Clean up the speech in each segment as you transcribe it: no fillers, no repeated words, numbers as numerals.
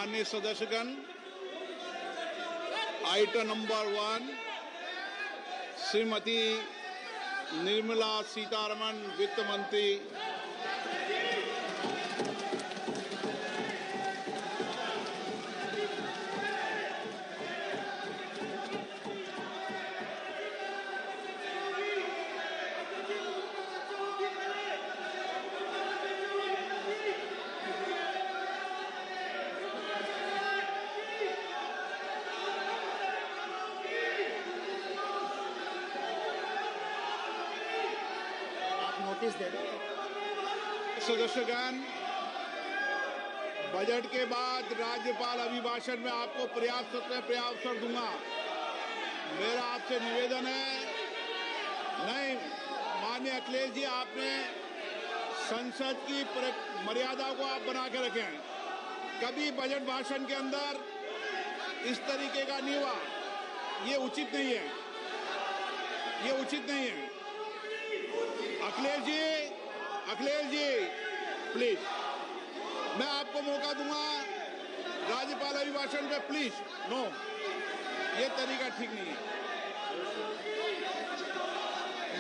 माननीय सदस्यगण, item number 1 Shrimati Nirmala Sitharaman वित्त मंत्री सदस्यगण, बजट के बाद राज्यपाल अभिभाषण में आपको पर्याप्त अवसर दूंगा। मेरा आपसे निवेदन है, नहीं माननीय अखिलेश जी, आपने संसद की मर्यादा को आप बना के रखें। कभी बजट भाषण के अंदर इस तरीके का नहीं हुआ, ये उचित नहीं है, ये उचित नहीं है। अखिलेश जी प्लीज, मैं आपको मौका दूंगा राज्यपाल अभिभाषण पे, प्लीज। नो, ये तरीका ठीक नहीं है।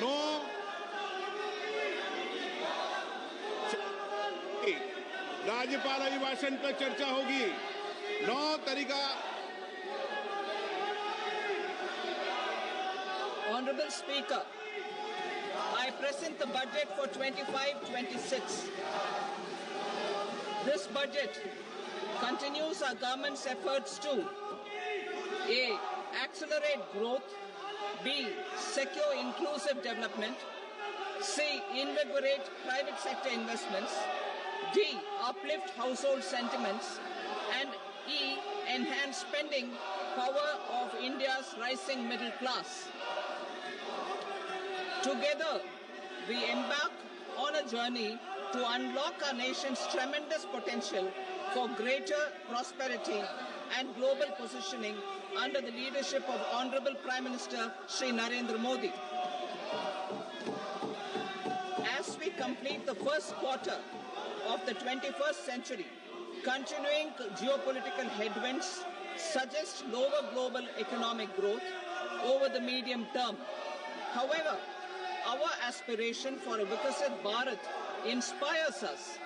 नो, राज्यपाल अभिभाषण पर चर्चा होगी। नो तरीका। Honorable Speaker, I present the budget for 25-26. This budget continues our government's efforts to A. Accelerate growth, B. Secure inclusive development, C. Invigorate private sector investments, D. Uplift household sentiments, and E. Enhance spending power of India's rising middle class. Together, we embark on a journey to unlock our nation's tremendous potential for greater prosperity and global positioning under the leadership of Honorable Prime Minister Shri Narendra Modi. As we complete the first quarter of the 21st century, continuing geopolitical headwinds suggest lower global economic growth over the medium term. However, our aspiration for a Vikasit Bharat inspires us,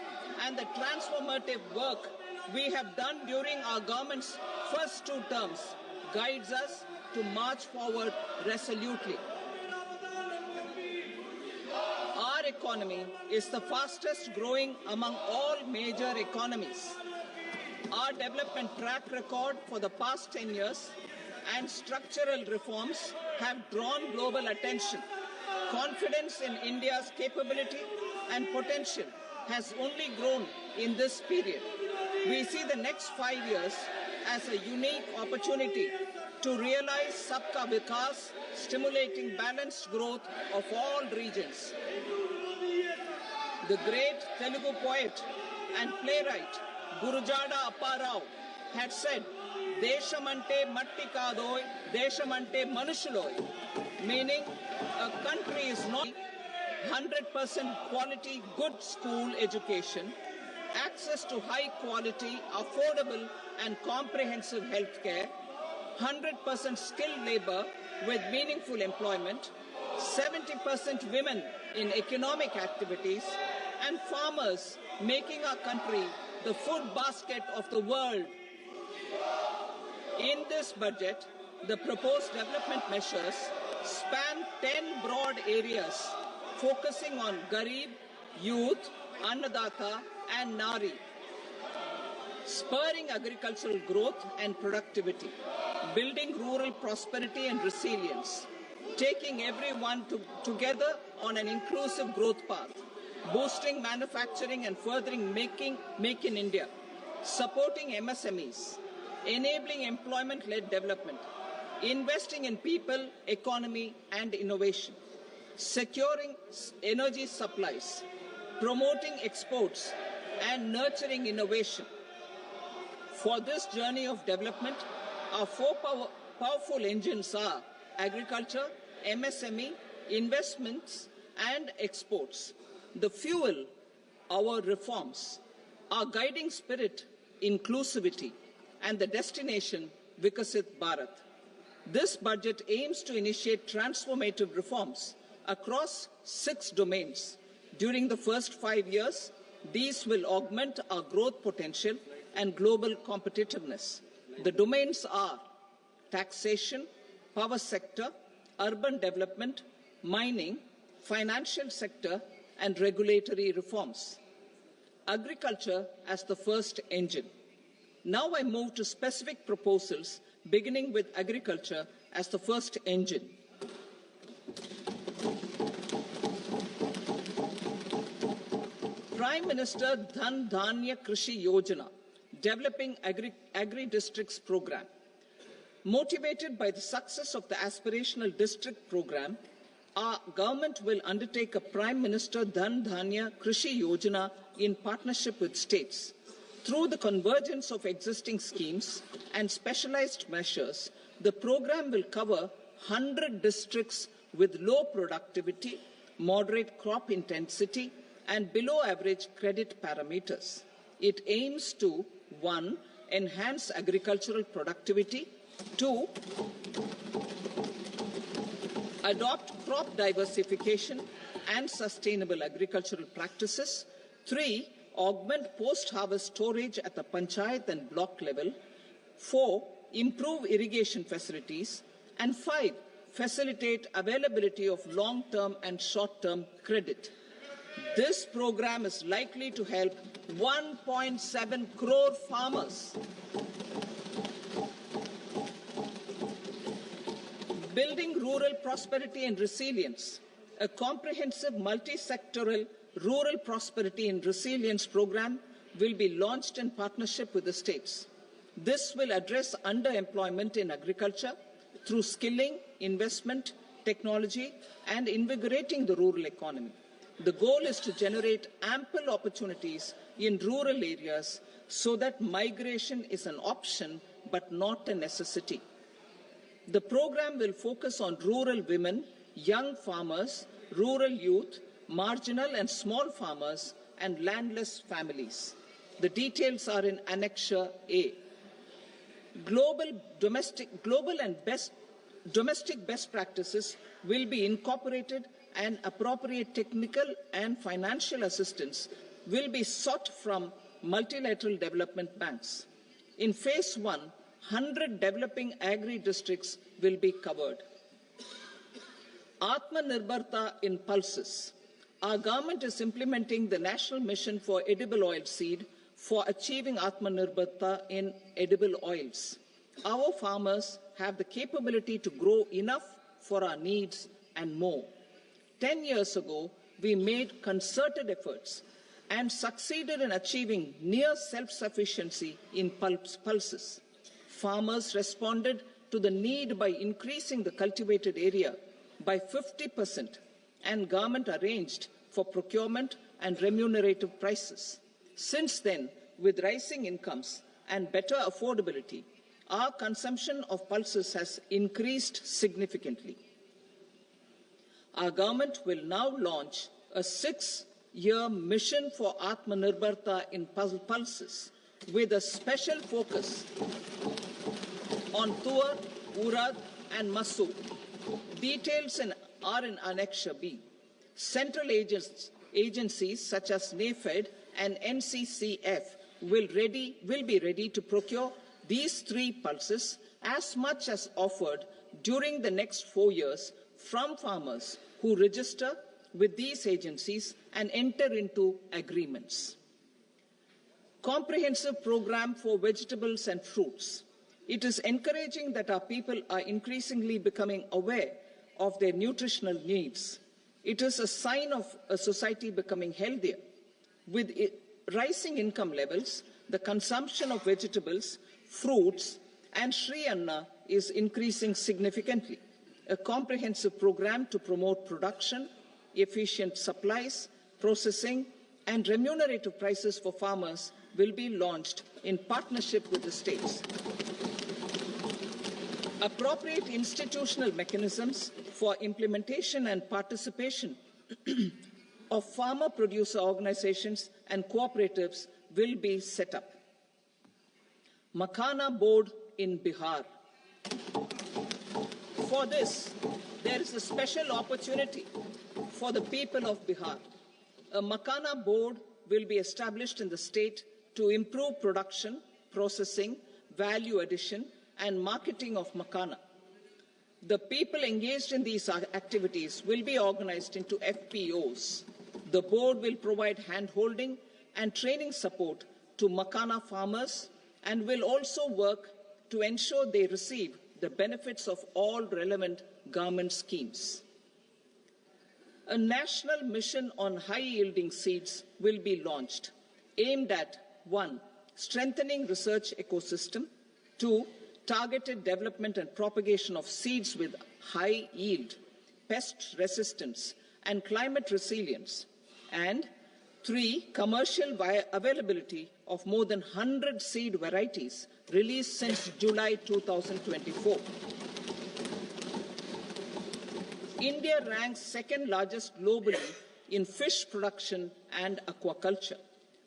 and the transformative work we have done during our government's first 2 terms guides us to march forward resolutely. Our economy is the fastest growing among all major economies. Our development track record for the past 10 years and structural reforms have drawn global attention. Confidence in India's capability and potential has only grown in this period. We see the next 5 years as a unique opportunity to realize Sabka Vikas, stimulating balanced growth of all regions. The great Telugu poet and playwright Gurujada Apparao had said, "Deshamante matti kadoy, deshamante manushuloy," meaning a country is not 100% quality good school education, access to high quality, affordable and comprehensive health care, 100% skilled labor with meaningful employment, 70% women in economic activities, and farmers making our country the food basket of the world. In this budget, the proposed development measures span 10 broad areas focusing on Garib, youth, Annadata and Nari, spurring agricultural growth and productivity, building rural prosperity and resilience, taking everyone together on an inclusive growth path, boosting manufacturing and furthering Make in India, supporting MSMEs, enabling employment-led development, investing in people, economy and innovation, securing energy supplies, promoting exports and nurturing innovation. For this journey of development, our 4 powerful engines are agriculture, MSME, investments and exports. The fuel, our reforms. Our guiding spirit, inclusivity. and the destination Vikasit Bharat. This budget aims to initiate transformative reforms across 6 domains. During the first 5 years, these will augment our growth potential and global competitiveness. The domains are taxation, power sector, urban development, mining, financial sector, and regulatory reforms. Agriculture as the first engine. Now I move to specific proposals, beginning with agriculture as the first engine. Prime Minister Dhan Dhanya Krishi Yojana, Developing Agri-Districts Program. Motivated by the success of the Aspirational District Program, our government will undertake a Prime Minister Dhan Dhanya Krishi Yojana in partnership with states. Through the convergence of existing schemes and specialized measures, the program will cover 100 districts with low productivity, moderate crop intensity, and below average credit parameters. It aims to 1. Enhance agricultural productivity, 2. Adopt crop diversification and sustainable agricultural practices, 3. Augment post-harvest storage at the panchayat and block level, 4. Improve irrigation facilities, and 5. Facilitate availability of long-term and short-term credit. This program is likely to help 1.7 crore farmers. Building rural prosperity and resilience. A comprehensive multi-sectoral rural prosperity and resilience program will be launched in partnership with the states. This will address underemployment in agriculture through skilling, investment, technology, and invigorating the rural economy. The goal is to generate ample opportunities in rural areas so that migration is an option but not a necessity. The program will focus on rural women, young farmers, rural youth, marginal and small farmers, and landless families. The details are in Annexure A. Domestic best practices will be incorporated, and appropriate technical and financial assistance will be sought from multilateral development banks. In Phase 1, 100 developing agri-districts will be covered. Atmanirbharta in pulses. Our government is implementing the National Mission for Edible Oilseed for achieving Atmanirbharta in edible oils. Our farmers have the capability to grow enough for our needs and more. 10 years ago, we made concerted efforts and succeeded in achieving near self-sufficiency in pulses. Farmers responded to the need by increasing the cultivated area by 50%, and government arranged for procurement and remunerative prices. Since then, with rising incomes and better affordability, our consumption of pulses has increased significantly. Our government will now launch a 6-year mission for Atmanirbharta in pulses with a special focus on Tuar, Urad and Masoor. Details are in Annexure B. Central agencies such as NAFED and NCCF will be ready to procure these 3 pulses as much as offered during the next 4 years from farmers who register with these agencies and enter into agreements. Comprehensive program for vegetables and fruits. It is encouraging that our people are increasingly becoming aware of their nutritional needs. It is a sign of a society becoming healthier. With rising income levels, the consumption of vegetables, fruits, and Shri Anna is increasing significantly. A comprehensive program to promote production, efficient supplies, processing, and remunerative prices for farmers will be launched in partnership with the states. Appropriate institutional mechanisms for implementation and participation of farmer producer organizations and cooperatives will be set up. Makhana Board in Bihar. For this, there is a special opportunity for the people of Bihar. A Makhana Board will be established in the state to improve production, processing, value addition, and marketing of makhana. The people engaged in these activities will be organized into FPOs. The board will provide hand-holding and training support to makhana farmers and will also work to ensure they receive the benefits of all relevant government schemes. A national mission on high-yielding seeds will be launched, aimed at 1. Strengthening research ecosystem, 2. Targeted development and propagation of seeds with high yield, pest resistance, and climate resilience, and 3. Commercial availability of more than 100 seed varieties released since July 2024. India ranks second largest globally in fish production and aquaculture.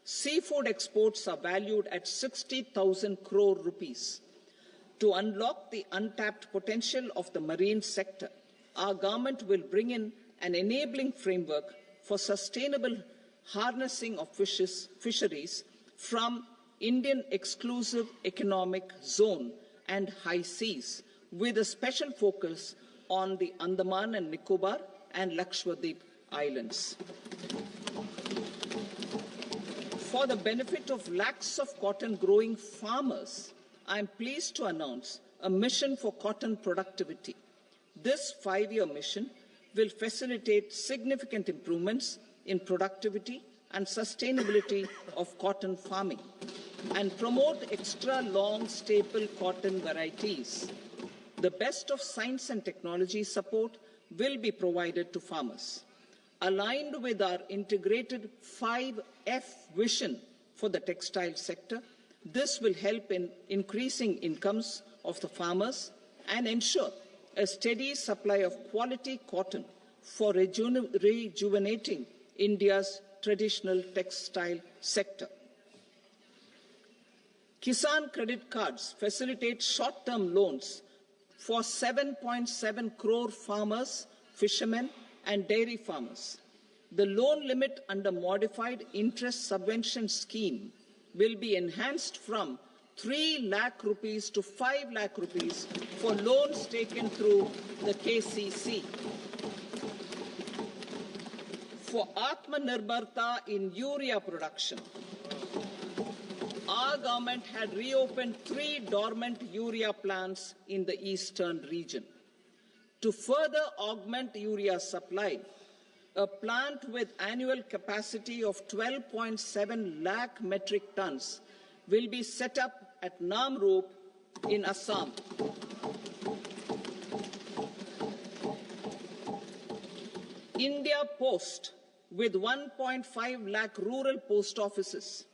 Seafood exports are valued at 60,000 crore rupees. To unlock the untapped potential of the marine sector, our government will bring in an enabling framework for sustainable harnessing of fisheries from Indian Exclusive Economic Zone and high seas, with a special focus on the Andaman and Nicobar and Lakshadweep Islands. For the benefit of lakhs of cotton growing farmers, I am pleased to announce a mission for cotton productivity. This 5-year mission will facilitate significant improvements in productivity and sustainability of cotton farming and promote extra long staple cotton varieties. The best of science and technology support will be provided to farmers. Aligned with our integrated 5F vision for the textile sector, this will help in increasing incomes of the farmers and ensure a steady supply of quality cotton for rejuvenating India's traditional textile sector. Kisan credit cards facilitate short-term loans for 7.7 crore farmers, fishermen, and dairy farmers. The loan limit under modified interest subvention scheme will be enhanced from 3 lakh rupees to 5 lakh rupees for loans taken through the KCC. For Atmanirbharta in urea production, our government had reopened 3 dormant urea plants in the eastern region. To further augment urea supply, a plant with annual capacity of 12.7 lakh metric tons will be set up at Namrup in Assam. India Post, with 1.5 lakh rural post offices,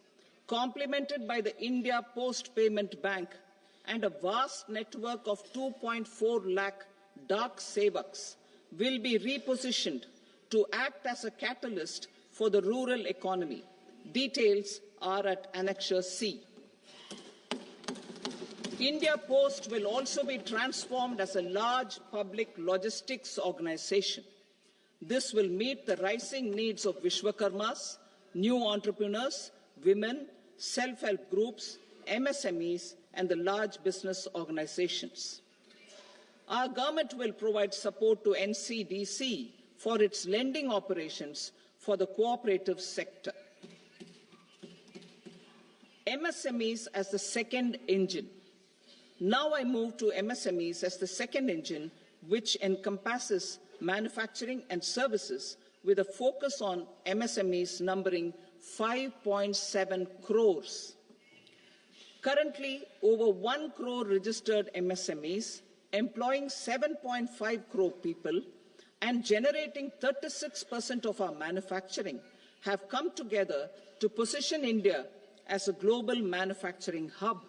complemented by the India Post Payment Bank and a vast network of 2.4 lakh Dak Sevaks, will be repositioned to act as a catalyst for the rural economy. Details are at Annexure C. India Post will also be transformed as a large public logistics organization. This will meet the rising needs of Vishwakarmas, new entrepreneurs, women, self-help groups, MSMEs, and the large business organizations. Our government will provide support to NCDC for its lending operations for the cooperative sector. MSMEs as the second engine. Now I move to MSMEs as the second engine, which encompasses manufacturing and services with a focus on MSMEs numbering 5.7 crores. Currently, over 1 crore registered MSMEs, employing 7.5 crore people and generating 36% of our manufacturing, have come together to position India as a global manufacturing hub.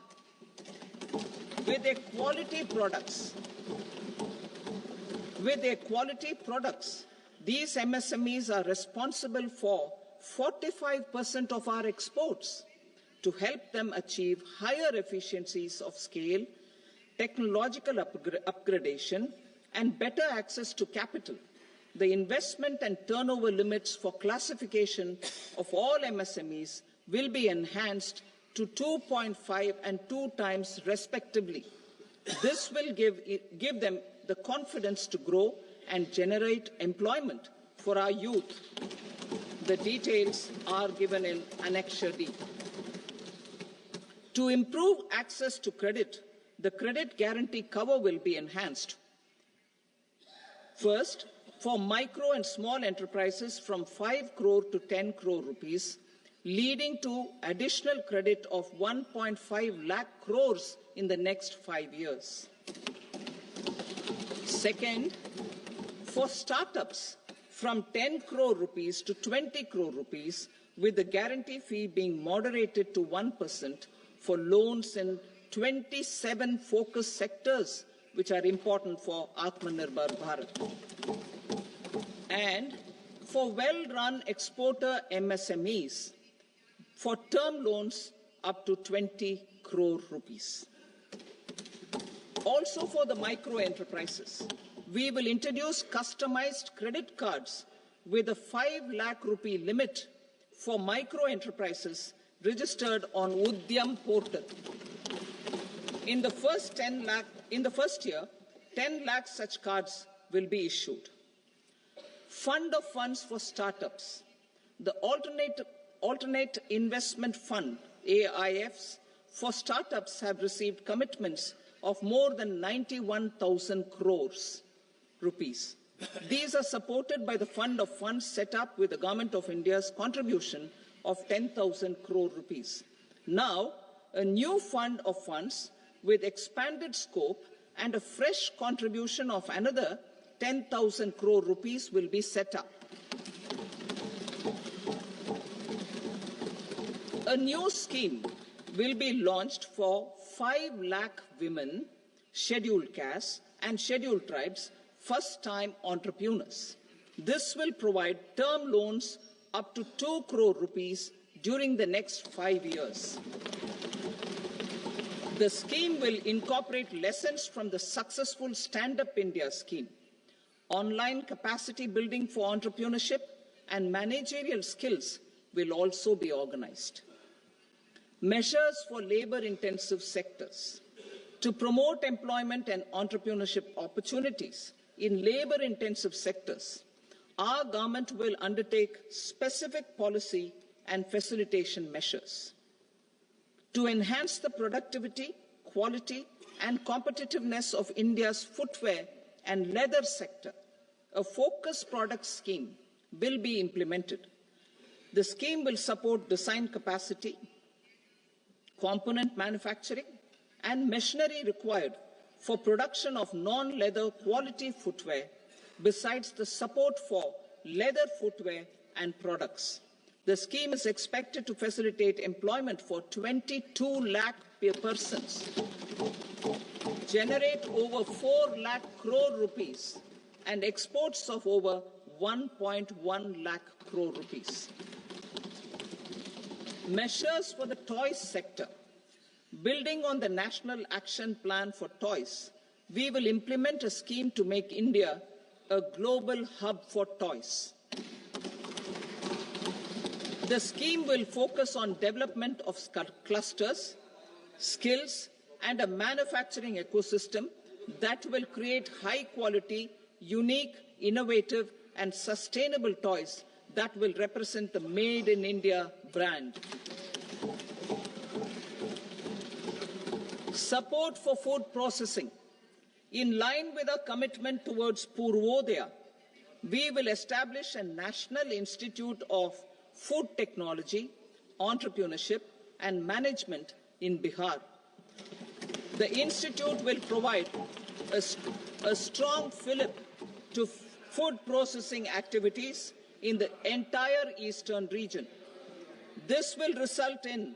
With their quality products, these MSMEs are responsible for 45% of our exports. to help them achieve higher efficiencies of scale, technological upgradation, and better access to capital. The investment and turnover limits for classification of all MSMEs will be enhanced to 2.5 and 2 times respectively. This will give them the confidence to grow and generate employment for our youth. The details are given in Annexure D. To improve access to credit, the credit guarantee cover will be enhanced. First, for micro and small enterprises from 5 crore to 10 crore rupees, leading to additional credit of 1.5 lakh crores in the next 5 years. Second, for startups from 10 crore rupees to 20 crore rupees, with the guarantee fee being moderated to 1% for loans in 27 focus sectors which are important for Atmanirbhar Bharat. And for well-run exporter MSMEs, for term loans up to 20 crore rupees. Also for the micro enterprises, we will introduce customized credit cards with a 5 lakh rupee limit for micro enterprises registered on Udyam portal. In the first year, 10 lakh such cards will be issued. Fund of funds for startups. The Alternate Investment Fund, AIFs, for startups have received commitments of more than 91,000 crores rupees. These are supported by the Fund of Funds set up with the Government of India's contribution of 10,000 crore rupees. Now, a new fund of funds with expanded scope and a fresh contribution of another 10,000 crore rupees will be set up. A new scheme will be launched for 5 lakh women, scheduled castes and scheduled tribes, first-time entrepreneurs. This will provide term loans up to 2 crore rupees during the next 5 years. The scheme will incorporate lessons from the successful Stand Up India scheme. Online capacity building for entrepreneurship and managerial skills will also be organized. Measures for labor-intensive sectors. To promote employment and entrepreneurship opportunities in labor-intensive sectors, our government will undertake specific policy and facilitation measures. To enhance the productivity, quality, and competitiveness of India's footwear and leather sector, a focused product scheme will be implemented. The scheme will support design capacity, component manufacturing, and machinery required for production of non-leather quality footwear, besides the support for leather footwear and products. The scheme is expected to facilitate employment for 22 lakh persons, generate over 4 lakh crore rupees, and exports of over 1.1 lakh crore rupees. Measures for the toys sector. Building on the National Action Plan for Toys, we will implement a scheme to make India a global hub for toys. The scheme will focus on development of clusters, skills, and a manufacturing ecosystem that will create high-quality, unique, innovative, and sustainable toys that will represent the Made in India brand. Support for food processing. In line with our commitment towards Purvodaya, we will establish a National Institute of Food Technology, Entrepreneurship and Management in Bihar. The institute will provide a strong fillip to food processing activities in the entire eastern region. This will result in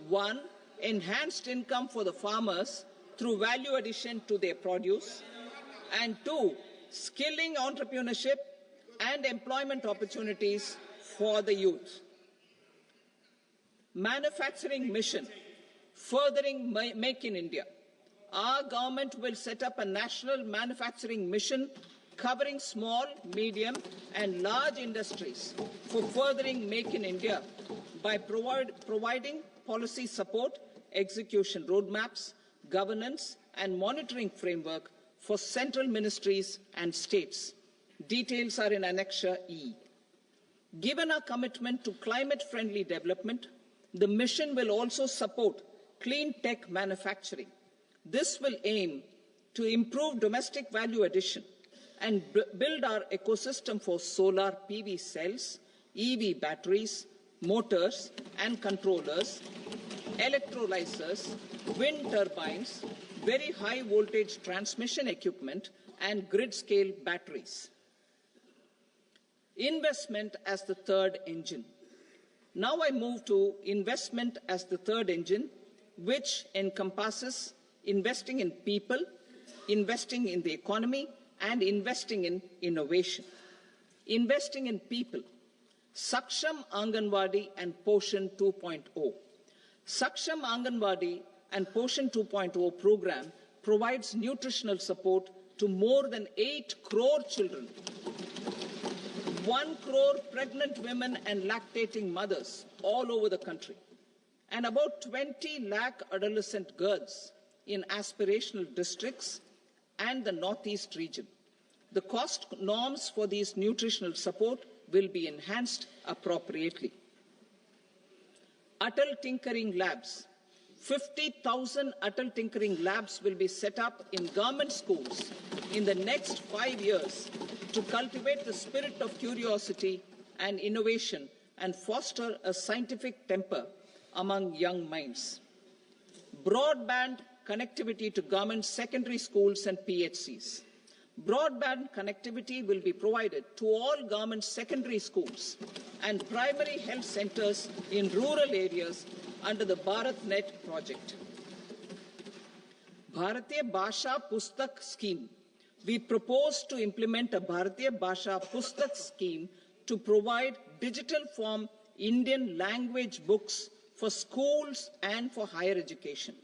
1. Enhanced income for the farmers through value addition to their produce, and 2. Skilling entrepreneurship and employment opportunities for the youth. Manufacturing mission, furthering Make in India. Our government will set up a national manufacturing mission covering small, medium and large industries for furthering Make in India by providing policy support, execution roadmaps, governance and monitoring framework for central ministries and states. Details are in Annexure E. Given our commitment to climate-friendly development, the mission will also support clean tech manufacturing. This will aim to improve domestic value addition and build our ecosystem for solar PV cells, EV batteries, motors and controllers, electrolyzers, wind turbines, very high voltage transmission equipment and grid-scale batteries. Investment as the third engine. Now I move to investment as the third engine, which encompasses investing in people, investing in the economy, and investing in innovation. Investing in people. Saksham Anganwadi and Poshan 2.0. Saksham Anganwadi and Poshan 2.0 program provides nutritional support to more than 8 crore children, 1 crore pregnant women and lactating mothers all over the country, and about 20 lakh adolescent girls in aspirational districts and the Northeast region. The cost norms for these nutritional support will be enhanced appropriately. Atal Tinkering Labs. 50,000 Atal Tinkering Labs will be set up in government schools in the next 5 years to cultivate the spirit of curiosity and innovation and foster a scientific temper among young minds. Broadband connectivity to government secondary schools and PHCs. Broadband connectivity will be provided to all government secondary schools and primary health centers in rural areas under the BharatNet project. Bharatiya Bhasha Pustak Scheme. We propose to implement a Bharatiya Bhasha Pustak scheme to provide digital form Indian language books for schools and for higher education.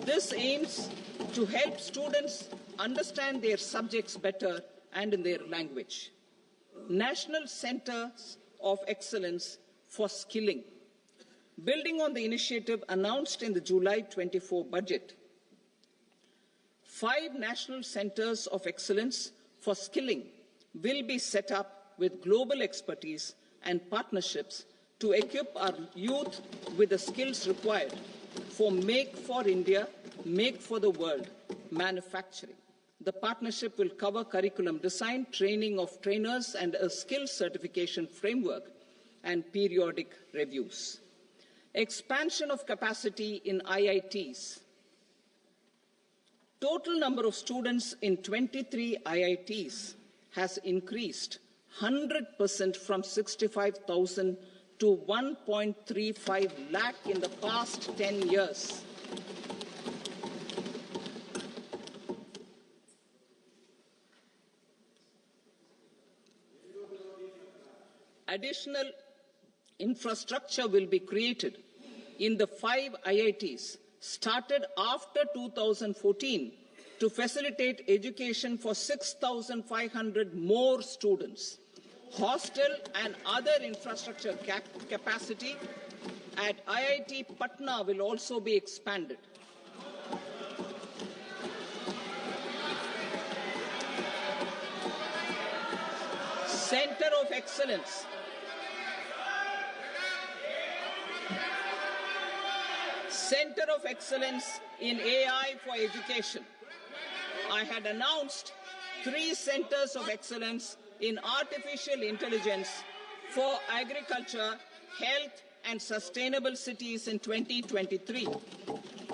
This aims to help students understand their subjects better and in their language. National Centers of Excellence for Skilling. Building on the initiative announced in the July 24 budget, 5 national centers of excellence for skilling will be set up with global expertise and partnerships to equip our youth with the skills required for Make for India, Make for the World manufacturing. The partnership will cover curriculum design, training of trainers, and a skills certification framework and periodic reviews. Expansion of capacity in IITs. Total number of students in 23 IITs has increased 100% from 65,000 to 1.35 lakh in the past 10 years. Additional infrastructure will be created in the 5 IITs started after 2014 to facilitate education for 6,500 more students. Hostel and other infrastructure capacity at IIT Patna will also be expanded. Center of Excellence. Center of Excellence in AI for Education. I had announced 3 centers of excellence in artificial intelligence for agriculture, health and sustainable cities in 2023.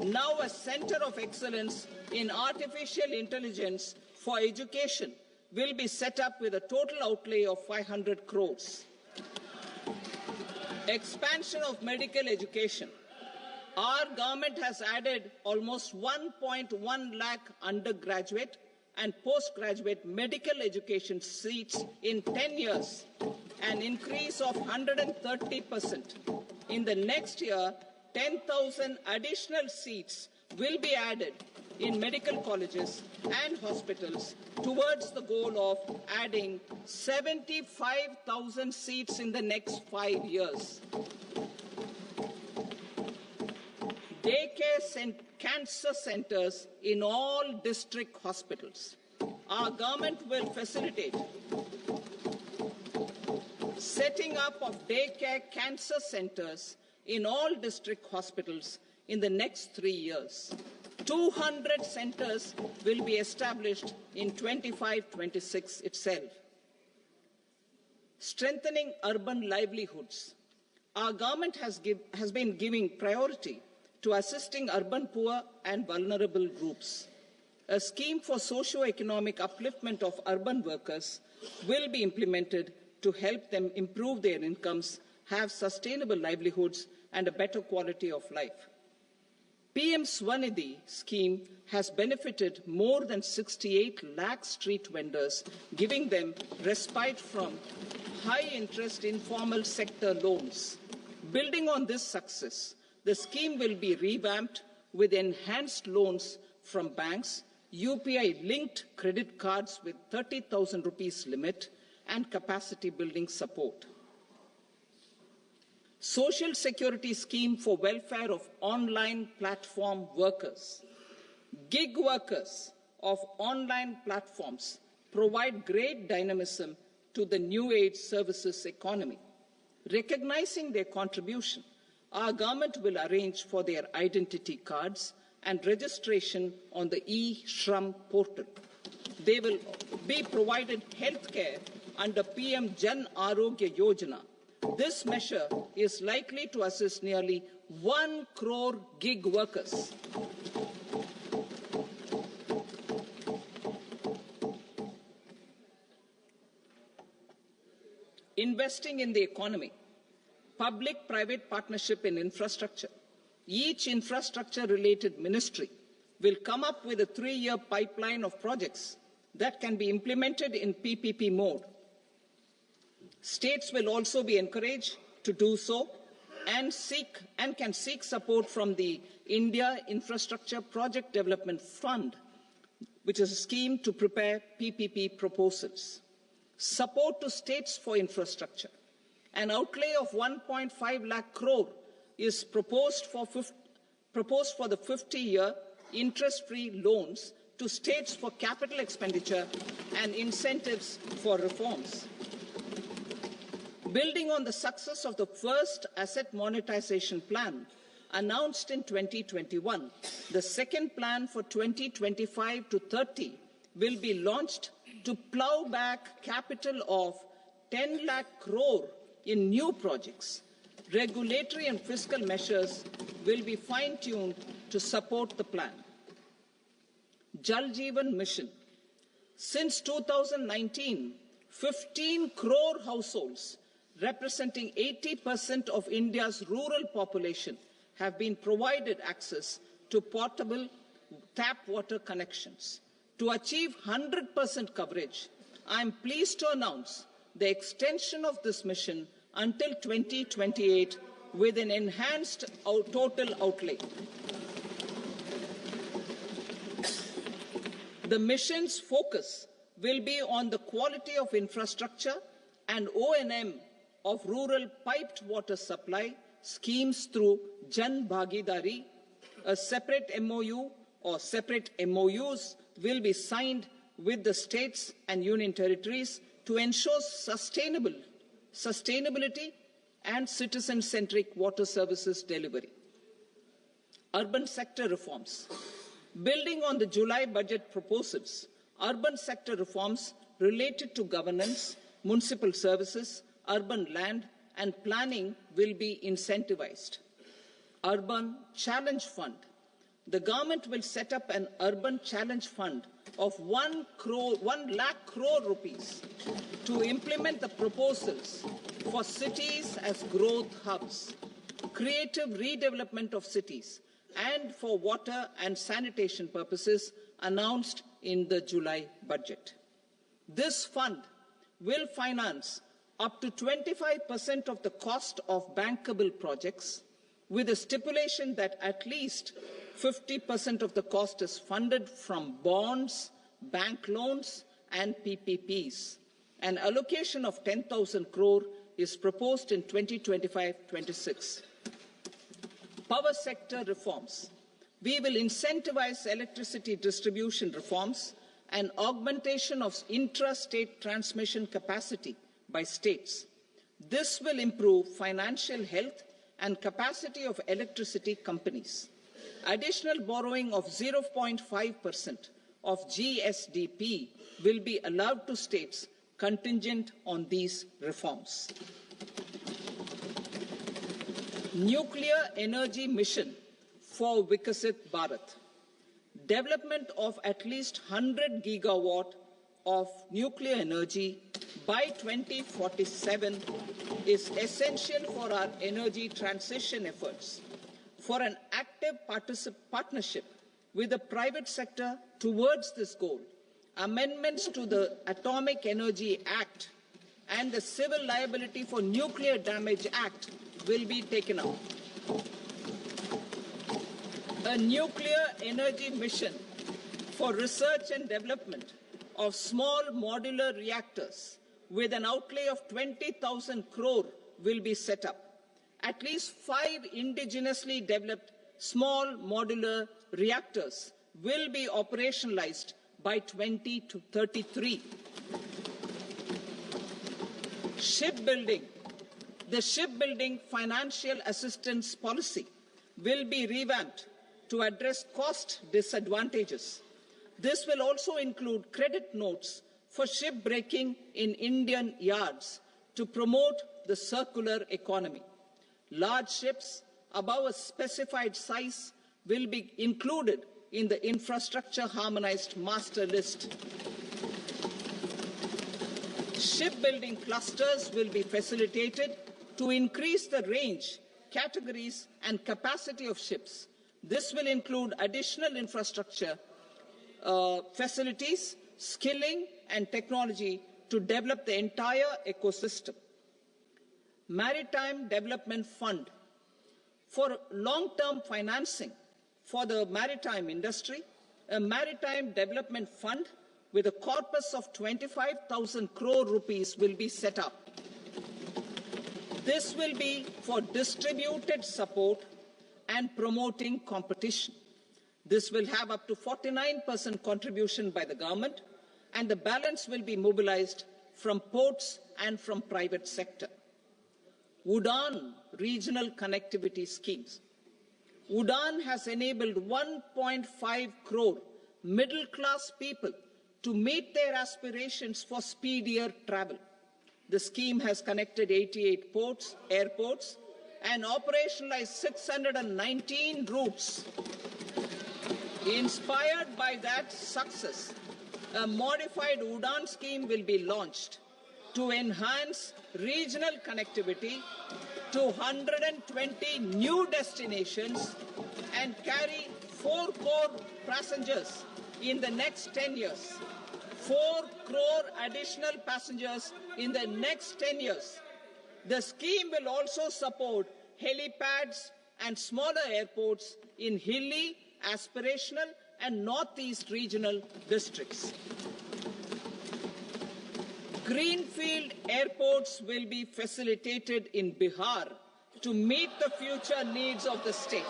Now a center of excellence in artificial intelligence for education will be set up with a total outlay of 500 crores. Expansion of medical education. Our government has added almost 1.1 lakh undergraduate and postgraduate medical education seats in 10 years, an increase of 130%. In the next year, 10,000 additional seats will be added in medical colleges and hospitals towards the goal of adding 75,000 seats in the next 5 years. Daycare cancer centers in all district hospitals. Our government will facilitate setting up of daycare cancer centers in all district hospitals in the next 3 years. 200 centers will be established in 25-26 itself. Strengthening urban livelihoods. Our government has been giving priority to assisting urban poor and vulnerable groups. A scheme for socio-economic upliftment of urban workers will be implemented to help them improve their incomes, have sustainable livelihoods, and a better quality of life. PM Swanidhi scheme has benefited more than 68 lakh street vendors, giving them respite from high-interest informal sector loans. Building on this success, the scheme will be revamped with enhanced loans from banks, UPI-linked credit cards with 30,000 rupees limit, and capacity building support. Social Security Scheme for welfare of online platform workers. Gig workers of online platforms provide great dynamism to the new age services economy. Recognizing their contribution, our government will arrange for their identity cards and registration on the e-Shram portal. They will be provided healthcare under PM Jan Arogya Yojana. This measure is likely to assist nearly 1 crore gig workers. Investing in the economy. Public-private partnership in infrastructure. Each infrastructure-related ministry will come up with a 3-year pipeline of projects that can be implemented in PPP mode. States will also be encouraged to do so and can seek support from the India Infrastructure Project Development Fund, which is a scheme to prepare PPP proposals. Support to states for infrastructure. An outlay of 1.5 lakh crore is proposed for the 50-year interest-free loans to states for capital expenditure and incentives for reforms. Building on the success of the first asset monetization plan announced in 2021, the second plan for 2025 to 30 will be launched to plough back capital of 10 lakh crore in new projects. Regulatory and fiscal measures will be fine-tuned to support the plan. Jal Jeevan Mission. Since 2019, 15 crore households representing 80% of India's rural population have been provided access to portable tap water connections. To achieve 100% coverage, I am pleased to announce the extension of this mission until 2028 with an enhanced total outlay. The mission's focus will be on the quality of infrastructure and O&M of rural piped water supply schemes through Jan Bhagidari. A separate MOU or separate MOUs will be signed with the states and union territories to ensure sustainability and citizen-centric water services delivery. Urban sector reforms. Building on the July budget proposals, urban sector reforms related to governance, municipal services, urban land and planning will be incentivized. Urban Challenge Fund. The government will set up an Urban Challenge Fund of 1 lakh crore rupees to implement the proposals for cities as growth hubs, creative redevelopment of cities, and for water and sanitation purposes announced in the July budget. This fund will finance up to 25% of the cost of bankable projects, with a stipulation that at least 50% of the cost is funded from bonds, bank loans and PPPs. An allocation of 10,000 crore is proposed in 2025-26. Power sector reforms. We will incentivize electricity distribution reforms and augmentation of intra-state transmission capacity by states. This will improve financial health and capacity of electricity companies. Additional borrowing of 0.5% of GSDP will be allowed to states contingent on these reforms. Nuclear energy mission for Vikasit Bharat. Development of at least 100 gigawatt of nuclear energy by 2047 is essential for our energy transition efforts. For an active partnership with the private sector towards this goal, amendments to the Atomic Energy Act and the Civil Liability for Nuclear Damage Act will be taken up. A nuclear energy mission for research and development of small modular reactors with an outlay of 20,000 crore will be set up. At least 5 indigenously developed small modular reactors will be operationalized by 2033. Shipbuilding. The shipbuilding financial assistance policy will be revamped to address cost disadvantages. This will also include credit notes for shipbreaking in Indian yards to promote the circular economy. Large ships above a specified size will be included in the infrastructure harmonized master list. Shipbuilding clusters will be facilitated to increase the range, categories and capacity of ships. This will include additional infrastructure, facilities, skilling and technology to develop the entire ecosystem. Maritime Development Fund. For long-term financing for the maritime industry, a Maritime Development Fund with a corpus of 25,000 crore rupees will be set up. This will be for distributed support and promoting competition. This will have up to 49% contribution by the government, and the balance will be mobilized from ports and from private sector. UDAN regional connectivity schemes. UDAN has enabled 1.5 crore middle-class people to meet their aspirations for speedier travel. The scheme has connected 88 airports, and operationalized 619 routes. Inspired by that success, a modified UDAN scheme will be launched to enhance regional connectivity to 120 new destinations and carry 4 crore passengers in the next 10 years. 4 crore additional passengers in the next 10 years. The scheme will also support helipads and smaller airports in hilly, aspirational and northeast regional districts. Greenfield airports will be facilitated in Bihar to meet the future needs of the state.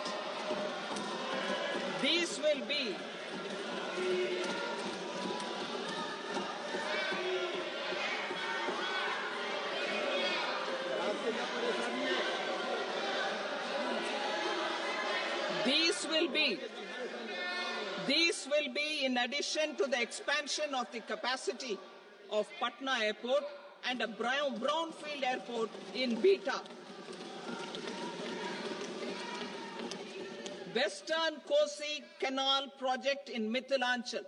These will be These will be in addition to the expansion of the capacity of Patna Airport and a brownfield airport in Beta. Western Kosi Canal project in Mithilanchal.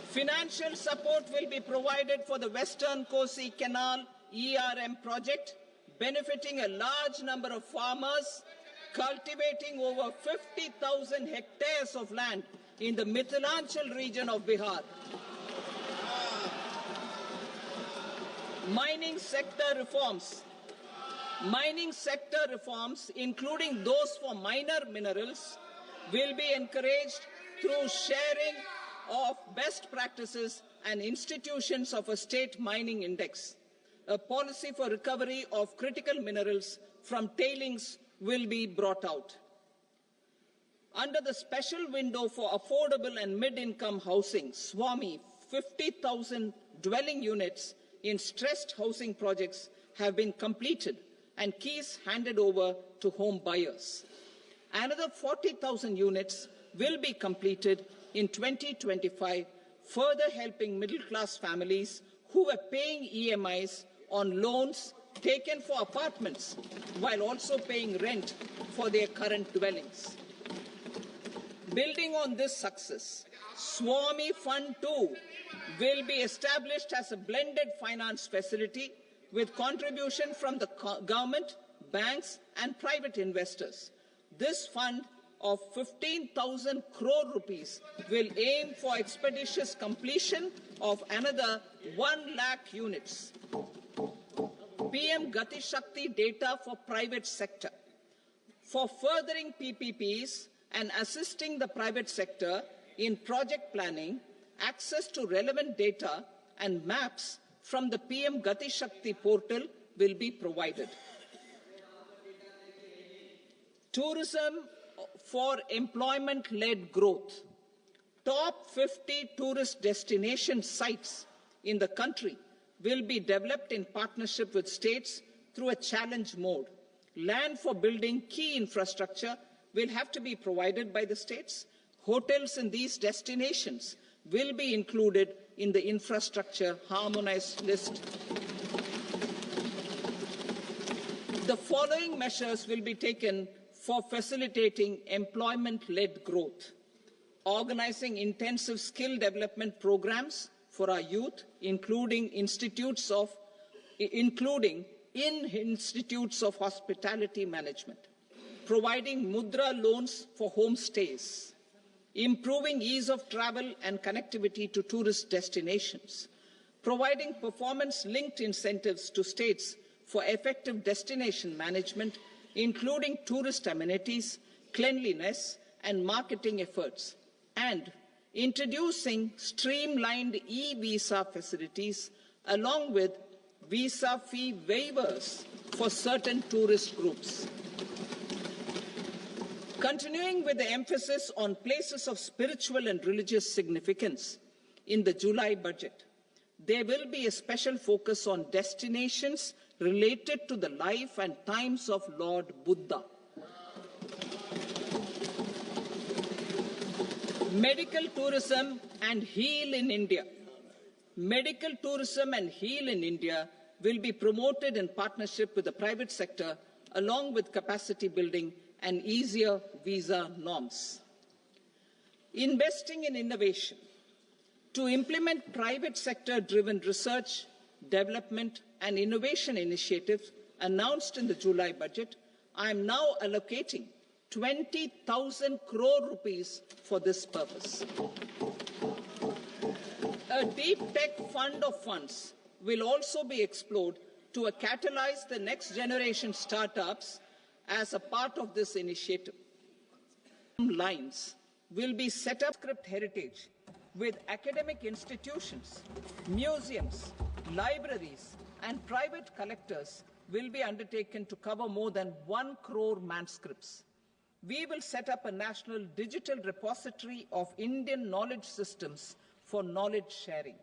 Financial support will be provided for the Western Kosi Canal ERM project, benefiting a large number of farmers cultivating over 50,000 hectares of land in the Mithilanchal region of Bihar. Mining sector reforms, including those for minor minerals, will be encouraged through sharing of best practices and institutions of a state mining index. A policy for recovery of critical minerals from tailings will be brought out. Under the special window for affordable and mid-income housing, SWAMI, 50,000 dwelling units in stressed housing projects have been completed and keys handed over to home buyers. Another 40,000 units will be completed in 2025, further helping middle-class families who were paying EMIs on loans taken for apartments while also paying rent for their current dwellings. Building on this success, SWAMI Fund 2 will be established as a blended finance facility with contribution from the government, banks and private investors. This fund of 15,000 crore rupees will aim for expeditious completion of another 1 lakh units. PM Gati Shakti data for private sector. For furthering PPPs and assisting the private sector in project planning, access to relevant data and maps from the PM Gati Shakti portal will be provided. Tourism for employment-led growth. Top 50 tourist destination sites in the country will be developed in partnership with states through a challenge mode. Land for building key infrastructure will have to be provided by the states. Hotels in these destinations will be included in the infrastructure harmonized list. The following measures will be taken for facilitating employment-led growth: organizing intensive skill development programs for our youth, including in institutes of hospitality management, providing mudra loans for homestays, improving ease of travel and connectivity to tourist destinations, providing performance-linked incentives to states for effective destination management, including tourist amenities, cleanliness and marketing efforts, and introducing streamlined e-visa facilities along with visa fee waivers for certain tourist groups. Continuing with the emphasis on places of spiritual and religious significance, in the July budget, there will be a special focus on destinations related to the life and times of Lord Buddha. Medical tourism and heal in India. Medical tourism and heal in India will be promoted in partnership with the private sector, along with capacity building and easier visa norms. Investing in innovation. To implement private sector-driven research, development and innovation initiatives announced in the July budget, I am now allocating 20,000 crore rupees for this purpose. A deep tech fund of funds will also be explored to catalyze the next generation startups as a part of this initiative. Lines will be set up script heritage with academic institutions, museums, libraries and private collectors will be undertaken to cover more than 1 crore manuscripts. We will set up a national digital repository of Indian knowledge systems for knowledge sharing.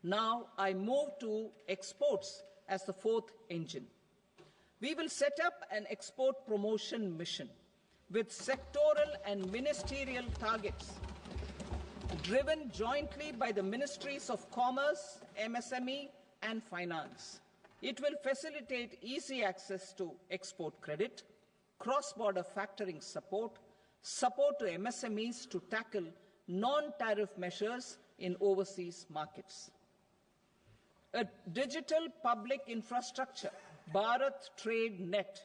Now I move to exports as the fourth engine. We will set up an export promotion mission with sectoral and ministerial targets driven jointly by the Ministries of Commerce, MSME and Finance. It will facilitate easy access to export credit, cross-border factoring support, support to MSMEs to tackle non-tariff measures in overseas markets. A digital public infrastructure, Bharat Trade Net,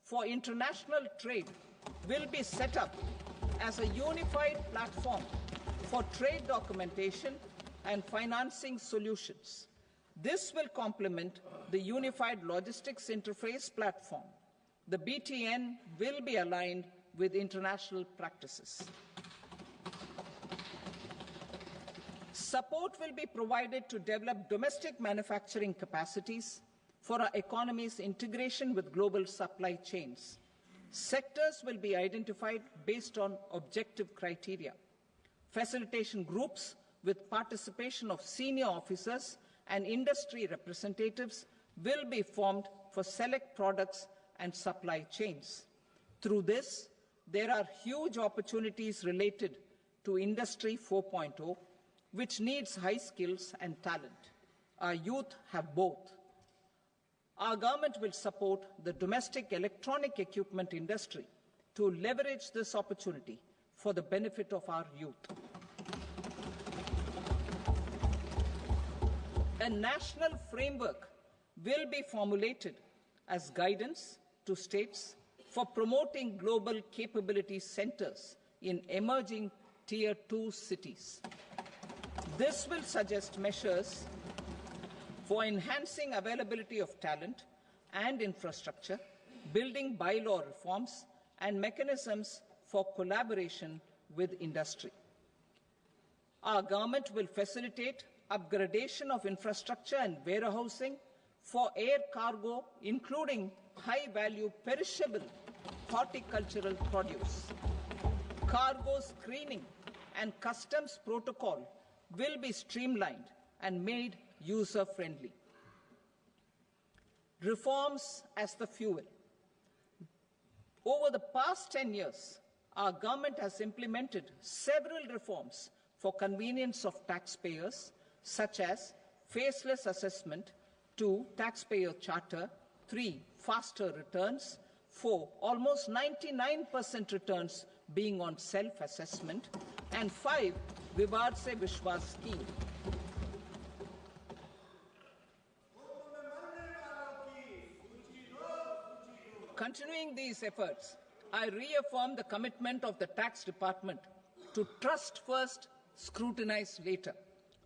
for international trade will be set up as a unified platform for trade documentation and financing solutions. This will complement the Unified Logistics Interface Platform. The BTN will be aligned with international practices. Support will be provided to develop domestic manufacturing capacities for our economy's integration with global supply chains. Sectors will be identified based on objective criteria. Facilitation groups with participation of senior officers and industry representatives will be formed for select products and supply chains. Through this, there are huge opportunities related to Industry 4.0, which needs high skills and talent. Our youth have both. Our government will support the domestic electronic equipment industry to leverage this opportunity for the benefit of our youth. A national framework will be formulated as guidance to states for promoting global capability centers in emerging Tier 2 cities. This will suggest measures for enhancing availability of talent and infrastructure, building bylaw reforms, and mechanisms for collaboration with industry. Our government will facilitate upgradation of infrastructure and warehousing for air cargo, including high-value perishable horticultural produce. Cargo screening and customs protocol will be streamlined and made user-friendly. Reforms as the fuel. Over the past 10 years, our government has implemented several reforms for convenience of taxpayers, such as faceless assessment, 2, taxpayer charter, 3, faster returns, 4, almost 99% returns being on self-assessment, and 5, Vivad Se Vishwas scheme. Continuing these efforts, I reaffirm the commitment of the Tax Department to trust first, scrutinize later.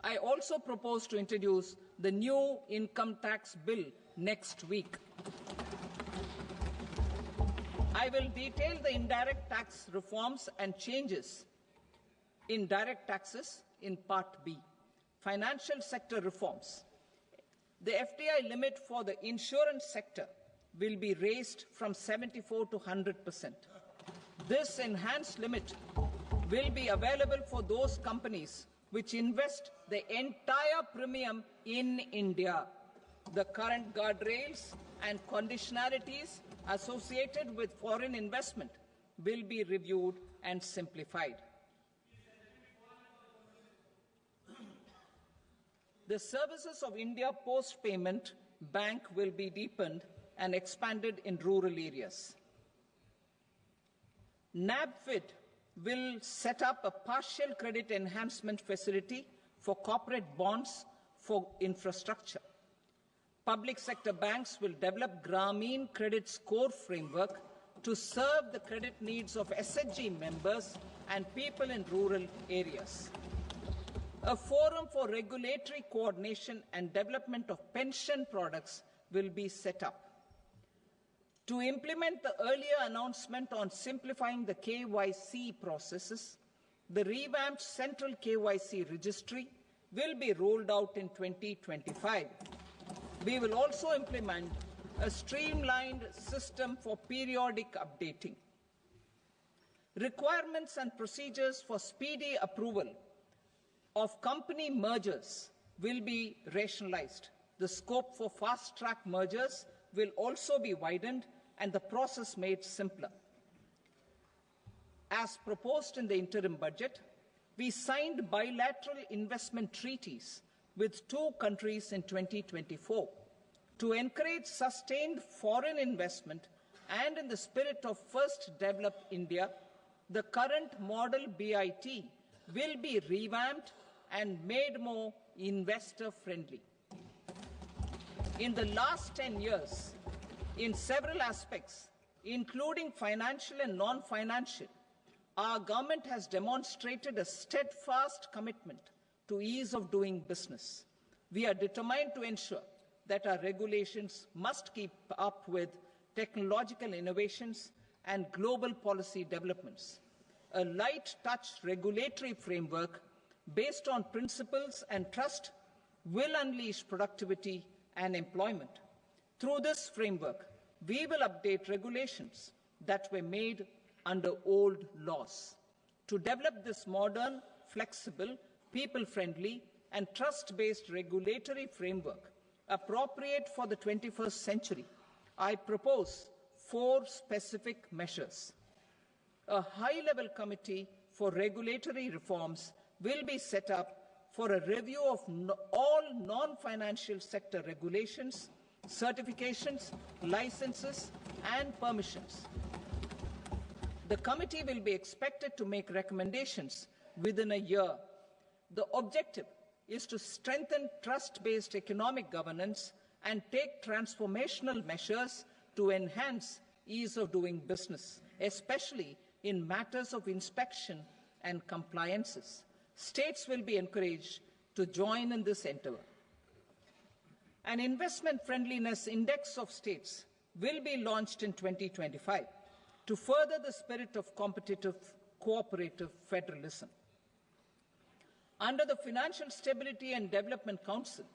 I also propose to introduce the new income tax bill next week. I will detail the indirect tax reforms and changes in direct taxes in Part B. Financial sector reforms. The FDI limit for the insurance sector will be raised from 74 to 100%. This enhanced limit will be available for those companies which invest the entire premium in India. The current guardrails and conditionalities associated with foreign investment will be reviewed and simplified. The services of India Post Payment Bank will be deepened and expanded in rural areas. NABFID will set up a partial credit enhancement facility for corporate bonds for infrastructure. Public sector banks will develop Grameen Credit Score framework to serve the credit needs of SHG members and people in rural areas. A forum for regulatory coordination and development of pension products will be set up. To implement the earlier announcement on simplifying the KYC processes, the revamped Central KYC Registry will be rolled out in 2025. We will also implement a streamlined system for periodic updating. Requirements and procedures for speedy approval of company mergers will be rationalized. The scope for fast-track mergers will also be widened and the process made simpler. As proposed in the interim budget, we signed bilateral investment treaties with 2 countries in 2024 to encourage sustained foreign investment, and in the spirit of First Develop India, the current model BIT will be revamped and made more investor-friendly. In the last 10 years, in several aspects, including financial and non-financial, our government has demonstrated a steadfast commitment to ease of doing business. We are determined to ensure that our regulations must keep up with technological innovations and global policy developments. A light-touch regulatory framework based on principles and trust will unleash productivity and employment. Through this framework, we will update regulations that were made under old laws. To develop this modern, flexible, people-friendly, and trust-based regulatory framework appropriate for the 21st century, I propose 4 specific measures. A high-level committee for regulatory reforms will be set up for a review of all non-financial sector regulations, certifications, licenses, and permissions. The committee will be expected to make recommendations within a year. The objective is to strengthen trust-based economic governance and take transformational measures to enhance ease of doing business, especially in matters of inspection and compliances. States will be encouraged to join in this endeavour. An investment friendliness index of states will be launched in 2025 to further the spirit of competitive, cooperative federalism. Under the Financial Stability and Development Council,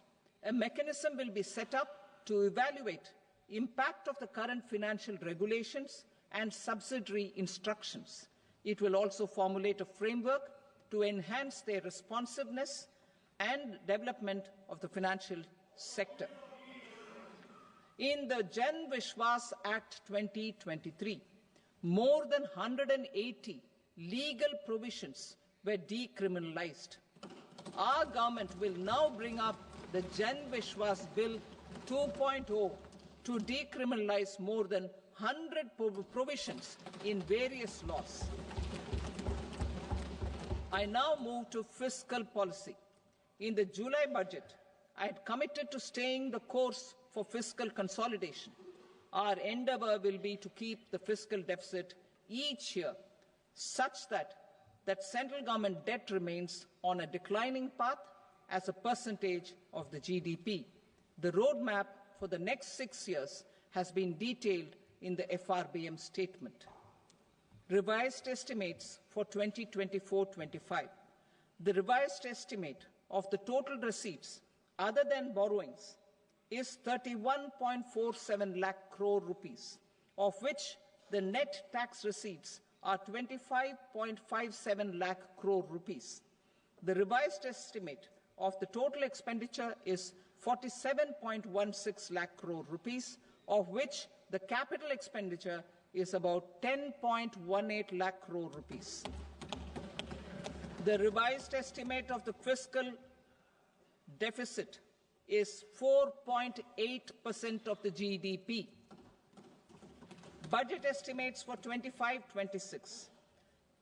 a mechanism will be set up to evaluate impact of the current financial regulations and subsidiary instructions. It will also formulate a framework to enhance their responsiveness and development of the financial sector. In the Jan Vishwas Act 2023, more than 180 legal provisions were decriminalized. Our government will now bring up the Jan Vishwas Bill 2.0 to decriminalize more than 100 provisions in various laws. I now move to fiscal policy. In the July budget, I had committed to staying the course for fiscal consolidation. Our endeavour will be to keep the fiscal deficit each year such that central government debt remains on a declining path as a percentage of the GDP. The roadmap for the next 6 years has been detailed in the FRBM statement. Revised estimates for 2024-25. The revised estimate of the total receipts other than borrowings is 31.47 lakh crore rupees, of which the net tax receipts are 25.57 lakh crore rupees. The revised estimate of the total expenditure is 47.16 lakh crore rupees, of which the capital expenditure is about 10.18 lakh crore rupees. The revised estimate of the fiscal deficit is 4.8% of the GDP. Budget estimates for 25-26.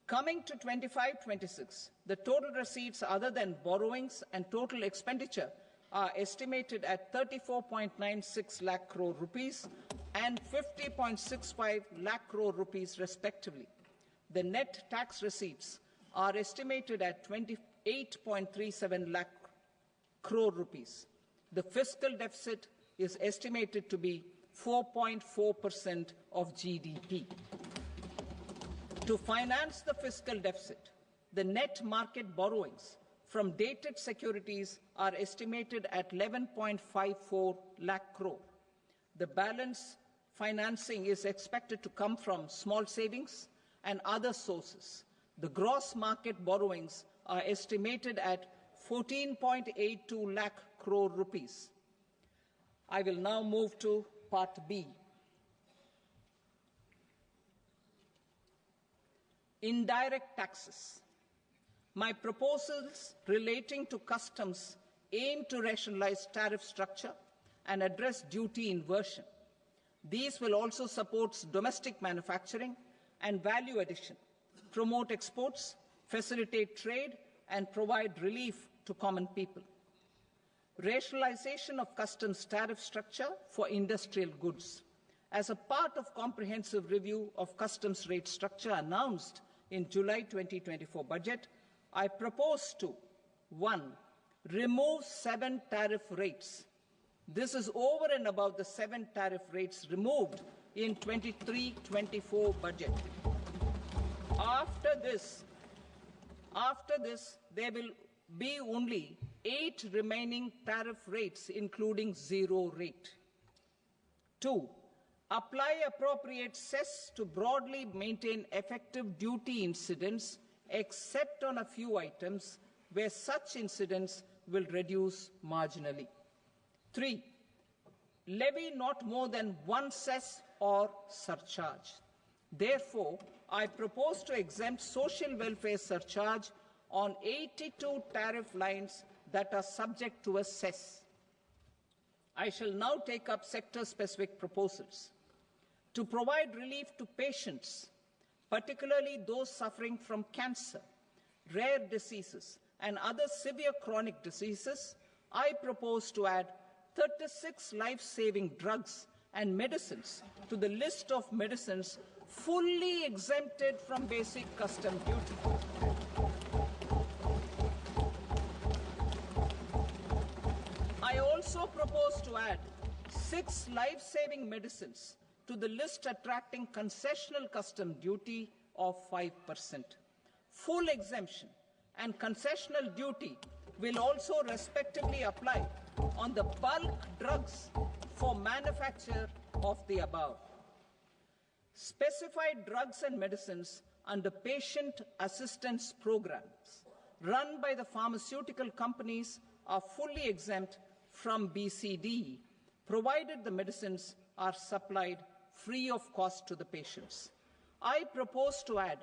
Coming to 25-26, the total receipts other than borrowings and total expenditure are estimated at 34.96 lakh crore rupees and 50.65 lakh crore rupees respectively. The net tax receipts are estimated at 28.37 lakh crore rupees. The fiscal deficit is estimated to be 4.4% of GDP. To finance the fiscal deficit, the net market borrowings from dated securities are estimated at 11.54 lakh crore. The balance financing is expected to come from small savings and other sources. The gross market borrowings are estimated at 14.82 lakh crore rupees. I will now move to Part B. Indirect taxes. My proposals relating to customs aim to rationalize tariff structure and address duty inversion. These will also support domestic manufacturing and value addition, promote exports, facilitate trade, and provide relief to common people. Rationalization of customs tariff structure for industrial goods. As a part of comprehensive review of customs rate structure announced in July 2024 budget, I propose to 1. remove 7 tariff rates. This is over and above the 7 tariff rates removed in 23-24 budget. After this, there will be only 8 remaining tariff rates, including 0 rate. 2. Apply appropriate cess to broadly maintain effective duty incidence, except on a few items where such incidence will reduce marginally. 3. Levy not more than 1 cess or surcharge. Therefore, I propose to exempt social welfare surcharge on 82 tariff lines that are subject to a cess. I shall now take up sector-specific proposals. To provide relief to patients, particularly those suffering from cancer, rare diseases, and other severe chronic diseases, I propose to add 36 life-saving drugs and medicines to the list of medicines fully exempted from basic custom duty. I also propose to add 6 life-saving medicines to the list attracting concessional custom duty of 5%. Full exemption and concessional duty will also respectively apply on the bulk drugs for manufacture of the above. Specified drugs and medicines under patient assistance programs run by the pharmaceutical companies are fully exempt from BCD, provided the medicines are supplied free of cost to the patients. I propose to add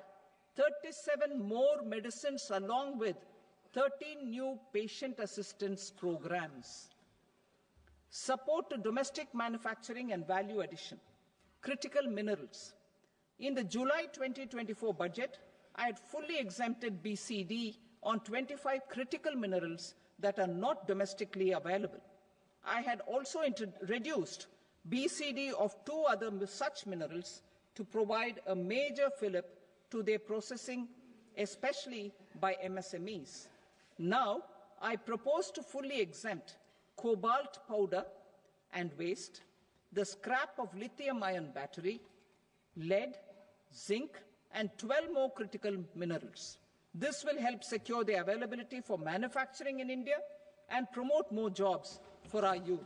37 more medicines along with 13 new patient assistance programs. Support to domestic manufacturing and value addition. Critical minerals. In the July 2024 budget, I had fully exempted BCD on 25 critical minerals that are not domestically available. I had also reduced BCD of 2 other such minerals to provide a major fillip to their processing, especially by MSMEs. Now, I propose to fully exempt cobalt powder and waste, the scrap of lithium-ion battery, lead, zinc, and 12 more critical minerals. This will help secure the availability for manufacturing in India and promote more jobs for our youth.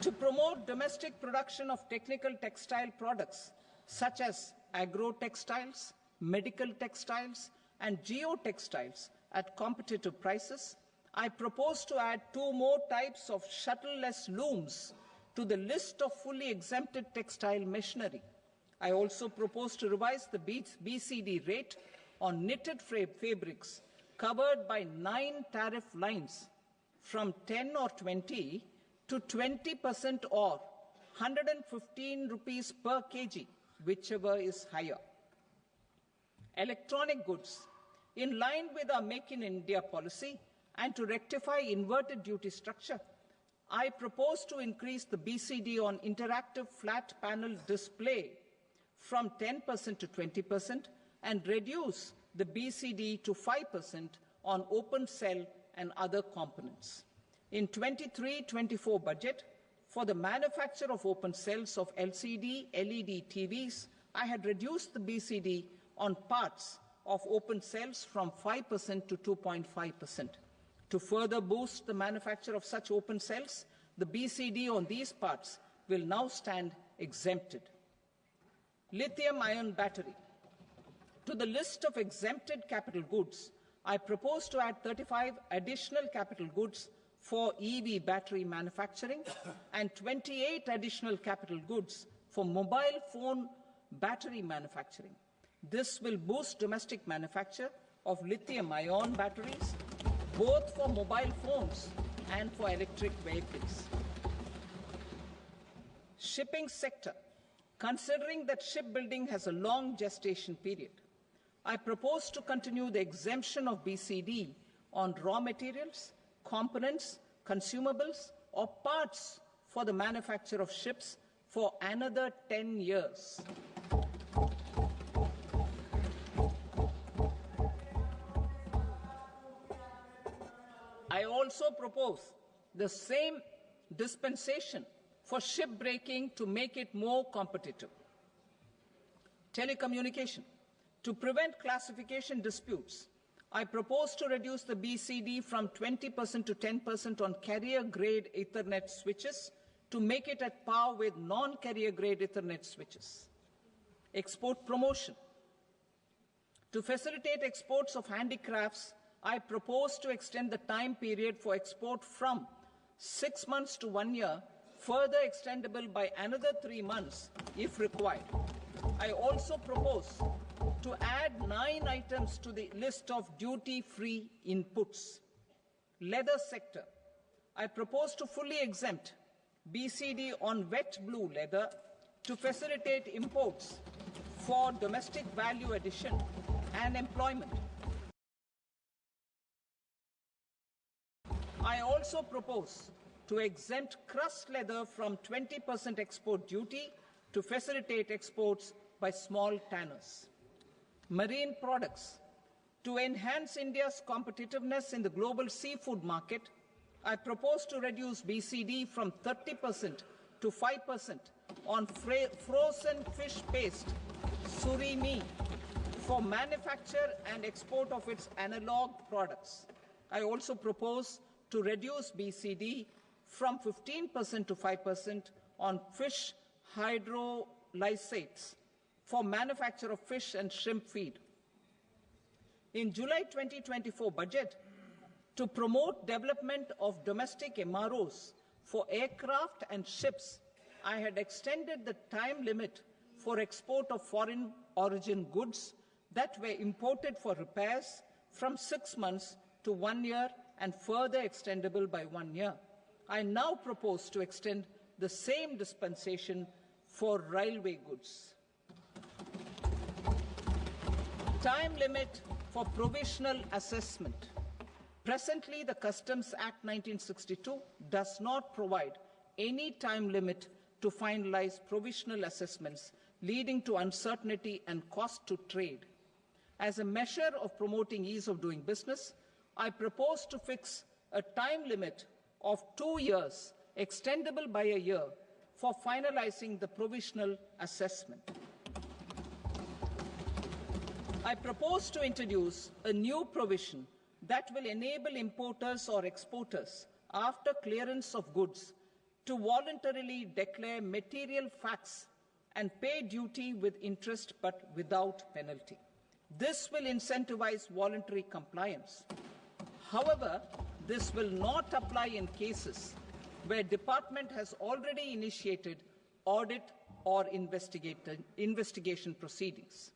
To promote domestic production of technical textile products such as agro-textiles, medical textiles, and geotextiles at competitive prices, I propose to add 2 more types of shuttle-less looms to the list of fully exempted textile machinery. I also propose to revise the BCD rate on knitted fabrics covered by 9 tariff lines from 10 or 20 to 20% or 115 rupees per kg, whichever is higher. Electronic goods. In line with our Make in India policy and to rectify inverted duty structure, I propose to increase the BCD on interactive flat panel display from 10% to 20% and reduce the BCD to 5% on open cell and other components. In 23-24 budget, for the manufacture of open cells of LCD, LED TVs, I had reduced the BCD on parts of open cells from 5% to 2.5%. To further boost the manufacture of such open cells, the BCD on these parts will now stand exempted. Lithium-ion battery. To the list of exempted capital goods, I propose to add 35 additional capital goods for EV battery manufacturing and 28 additional capital goods for mobile phone battery manufacturing. This will boost domestic manufacture of lithium-ion batteries, both for mobile phones and for electric vehicles. Shipping sector. Considering that shipbuilding has a long gestation period, I propose to continue the exemption of BCD on raw materials, components, consumables, or parts for the manufacture of ships for another 10 years. also propose the same dispensation for shipbreaking to make it more competitive. Telecommunication. To prevent classification disputes, I propose to reduce the BCD from 20% to 10% on carrier-grade Ethernet switches to make it at par with non-carrier-grade Ethernet switches. Export promotion. To facilitate exports of handicrafts, I propose to extend the time period for export from 6 months to 1 year, further extendable by another 3 months if required. I also propose to add 9 items to the list of duty-free inputs. Leather sector. I propose to fully exempt BCD on wet blue leather to facilitate imports for domestic value addition and employment. I also propose to exempt crust leather from 20% export duty to facilitate exports by small tanners. Marine products. To enhance India's competitiveness in the global seafood market, I propose to reduce BCD from 30% to 5% on frozen fish paste, surimi, for manufacture and export of its analog products. I also propose to reduce BCD from 15% to 5% on fish hydrolysates for manufacture of fish and shrimp feed. In July 2024 budget, to promote development of domestic MROs for aircraft and ships, I had extended the time limit for export of foreign origin goods that were imported for repairs from 6 months to 1 year and further extendable by 1 year. I now propose to extend the same dispensation for railway goods. Time limit for provisional assessment. Presently, the Customs Act 1962 does not provide any time limit to finalize provisional assessments, leading to uncertainty and cost to trade. As a measure of promoting ease of doing business, I propose to fix a time limit of 2 years, extendable by a year, for finalizing the provisional assessment. I propose to introduce a new provision that will enable importers or exporters, after clearance of goods, to voluntarily declare material facts and pay duty with interest but without penalty. This will incentivize voluntary compliance. However, this will not apply in cases where department has already initiated audit or investigation proceedings.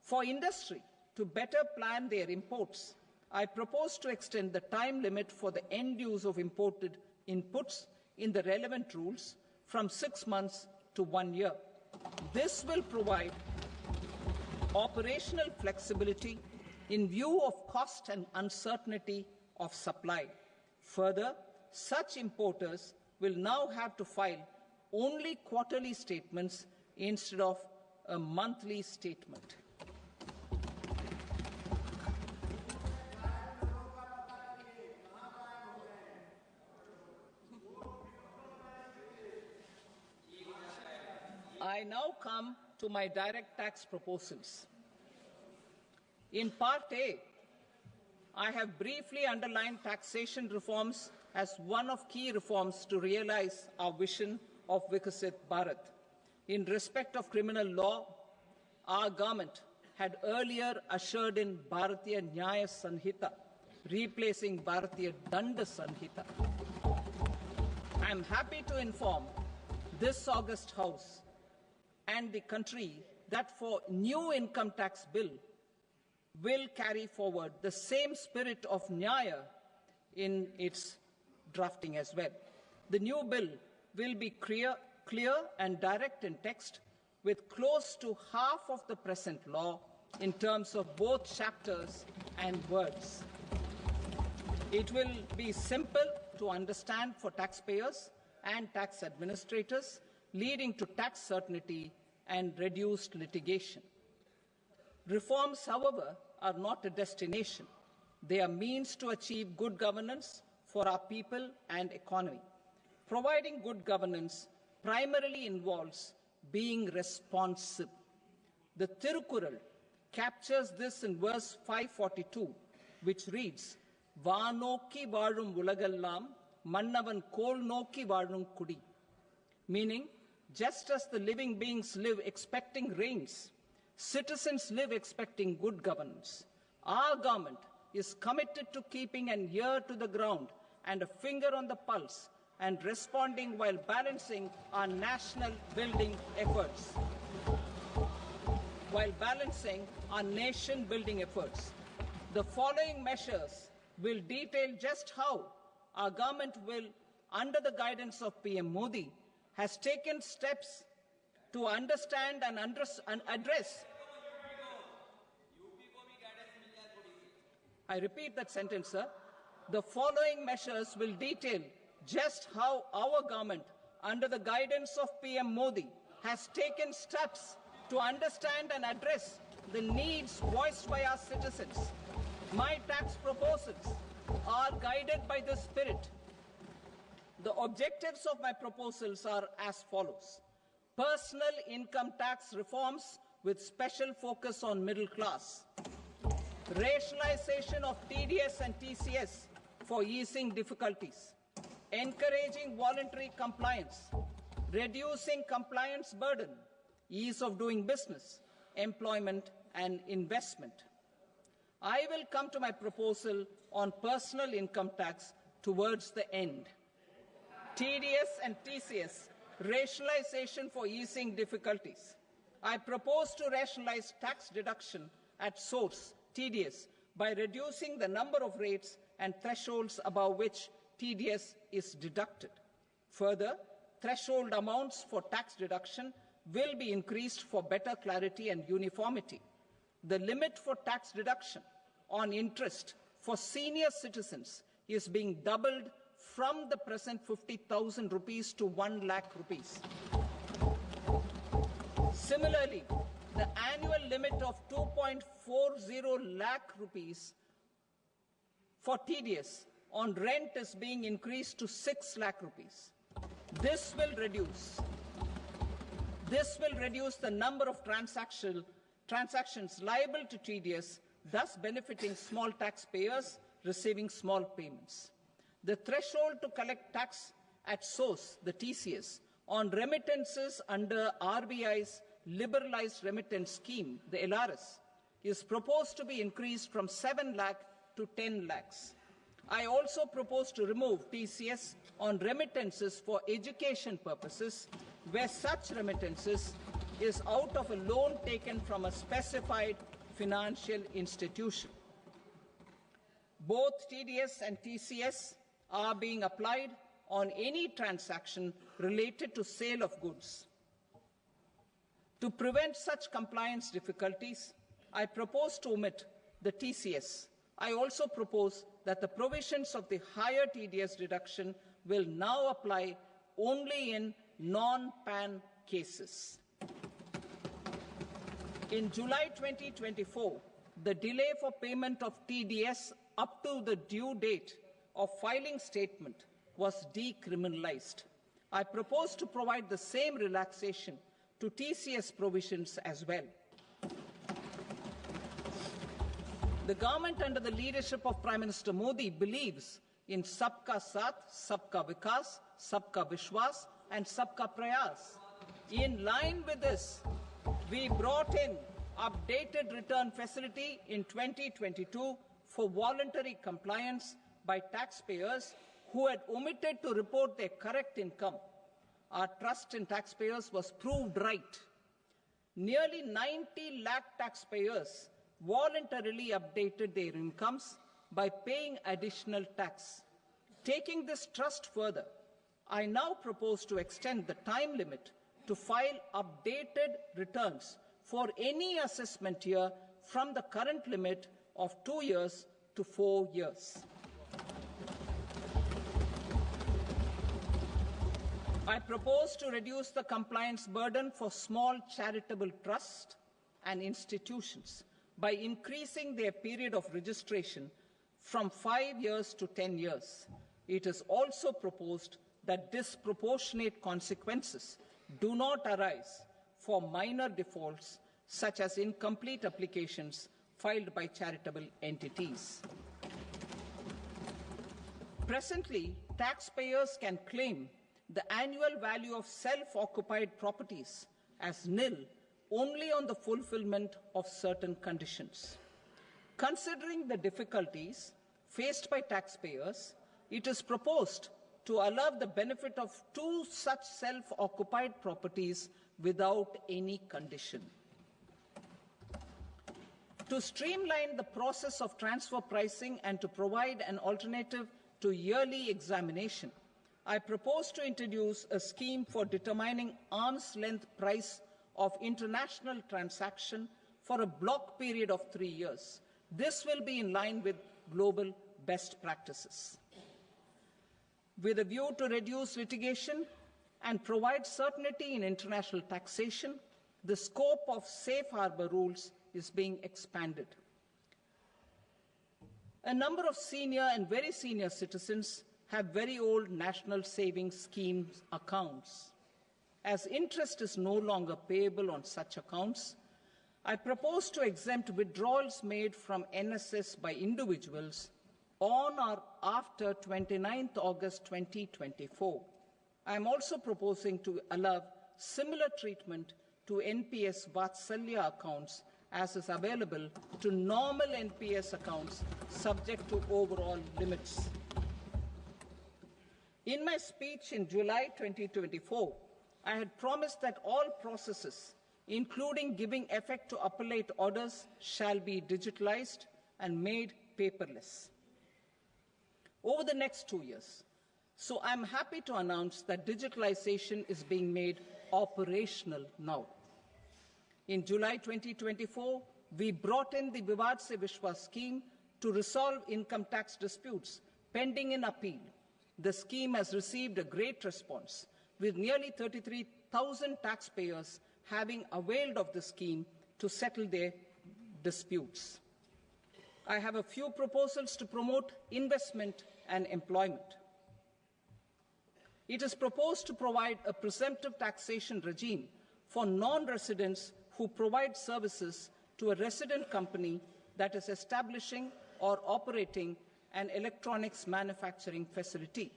For industry to better plan their imports, I propose to extend the time limit for the end use of imported inputs in the relevant rules from 6 months to 1 year. This will provide operational flexibility in view of cost and uncertainty of supply. Further, such importers will now have to file only quarterly statements instead of a monthly statement. I now come to my direct tax proposals. In Part A, I have briefly underlined taxation reforms as one of key reforms to realize our vision of Vikasit Bharat. In respect of criminal law, our government had earlier ushered in Bharatiya Nyaya Sanhita, replacing Bharatiya Danda Sanhita. I am happy to inform this august House and the country that for new income tax bill will carry forward the same spirit of Nyaya in its drafting as well. The new bill will be clear and direct in text, with close to half of the present law in terms of both chapters and words. It will be simple to understand for taxpayers and tax administrators, leading to tax certainty and reduced litigation. Reforms, however, are not a destination. They are means to achieve good governance for our people and economy. Providing good governance primarily involves being responsive. The Tirukural captures this in verse 542, which reads, Vaanokki vaazhum ulagallam, mannavan kol nokki vaazhum kudi. Meaning, just as the living beings live expecting rains, citizens live expecting good governance. Our government is committed to keeping an ear to the ground and a finger on the pulse and responding while balancing our national building efforts. The following measures will detail just how our government will, under the guidance of PM Modi, has taken steps to understand and address. I repeat that sentence, sir. The following measures will detail just how our government, under the guidance of PM Modi, has taken steps to understand and address the needs voiced by our citizens. My tax proposals are guided by this spirit. The objectives of my proposals are as follows. Personal income tax reforms with special focus on middle class. Rationalization of TDS and TCS for easing difficulties. Encouraging voluntary compliance. Reducing compliance burden. Ease of doing business, employment and investment. I will come to my proposal on personal income tax towards the end. TDS and TCS, rationalization for easing difficulties. I propose to rationalize tax deduction at source, TDS, by reducing the number of rates and thresholds above which TDS is deducted. Further, threshold amounts for tax deduction will be increased for better clarity and uniformity. The limit for tax deduction on interest for senior citizens is being doubled from the present 50,000 rupees to 1 lakh rupees. Similarly, the annual limit of 2.40 lakh rupees for TDS on rent is being increased to 6 lakh rupees. This will reduce the number of transactions liable to TDS, thus benefiting small taxpayers receiving small payments. The threshold to collect tax at source, the TCS, on remittances under RBI's liberalized remittance scheme, the LRS, is proposed to be increased from 7 lakh to 10 lakhs. I also propose to remove TCS on remittances for education purposes, where such remittances is out of a loan taken from a specified financial institution. Both TDS and TCS are being applied on any transaction related to sale of goods. To prevent such compliance difficulties, I propose to omit the TCS. I also propose that the provisions of the higher TDS deduction will now apply only in non-PAN cases. In July 2024, the delay for payment of TDS up to the due date of filing statement was decriminalized. I propose to provide the same relaxation to TCS provisions as well. The government under the leadership of Prime Minister Modi believes in Sabka Saath, Sabka Vikas, Sabka Vishwas and Sabka Prayas. In line with this, we brought in updated return facility in 2022 for voluntary compliance by taxpayers who had omitted to report their correct income. Our trust in taxpayers was proved right. Nearly 90 lakh taxpayers voluntarily updated their incomes by paying additional tax. Taking this trust further, I now propose to extend the time limit to file updated returns for any assessment year from the current limit of 2 years to 4 years. I propose to reduce the compliance burden for small charitable trusts and institutions by increasing their period of registration from 5 years to 10 years. It is also proposed that disproportionate consequences do not arise for minor defaults such as incomplete applications filed by charitable entities. Presently, taxpayers can claim the annual value of self-occupied properties as nil only on the fulfillment of certain conditions. Considering the difficulties faced by taxpayers, it is proposed to allow the benefit of 2 such self-occupied properties without any condition. To streamline the process of transfer pricing and to provide an alternative to yearly examination, I propose to introduce a scheme for determining arm's length price of international transaction for a block period of 3 years. This will be in line with global best practices. With a view to reduce litigation and provide certainty in international taxation, the scope of safe harbor rules is being expanded. A number of senior and very senior citizens have very old national savings schemes accounts. As interest is no longer payable on such accounts, I propose to exempt withdrawals made from NSS by individuals on or after 29th August 2024. I am also proposing to allow similar treatment to NPS Vatsalya accounts as is available to normal NPS accounts subject to overall limits. In my speech in July 2024, I had promised that all processes, including giving effect to appellate orders, shall be digitalized and made paperless over the next 2 years. So I'm happy to announce that digitalization is being made operational now. In July 2024, we brought in the Vivad Se Vishwas scheme to resolve income tax disputes pending in appeal. The scheme has received a great response, with nearly 33,000 taxpayers having availed of the scheme to settle their disputes. I have a few proposals to promote investment and employment. It is proposed to provide a presumptive taxation regime for non-residents who provide services to a resident company that is establishing or operating an electronics manufacturing facility.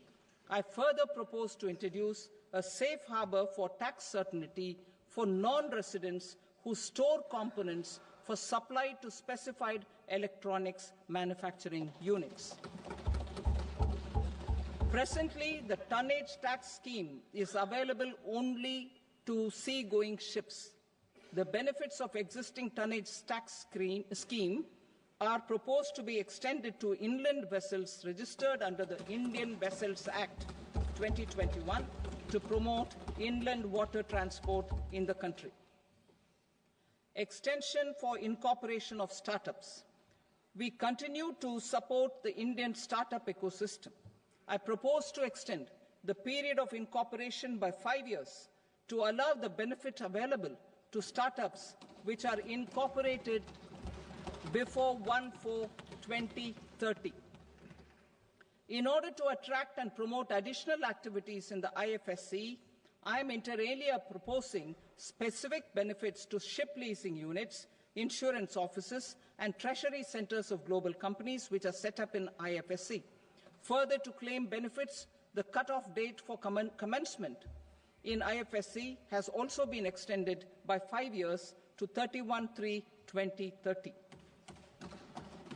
I further propose to introduce a safe harbor for tax certainty for non-residents who store components for supply to specified electronics manufacturing units. Presently, the tonnage tax scheme is available only to sea-going ships. The benefits of existing tonnage tax scheme are proposed to be extended to inland vessels registered under the Indian Vessels Act 2021 to promote inland water transport in the country. Extension for incorporation of startups. We continue to support the Indian startup ecosystem. I propose to extend the period of incorporation by 5 years to allow the benefit available to startups which are incorporated before 1/4/2030. In order to attract and promote additional activities in the IFSC, I am inter alia proposing specific benefits to ship leasing units, insurance offices, and treasury centers of global companies which are set up in IFSC. Further, to claim benefits, the cut-off date for commencement in IFSC has also been extended by 5 years to 31/3/2030.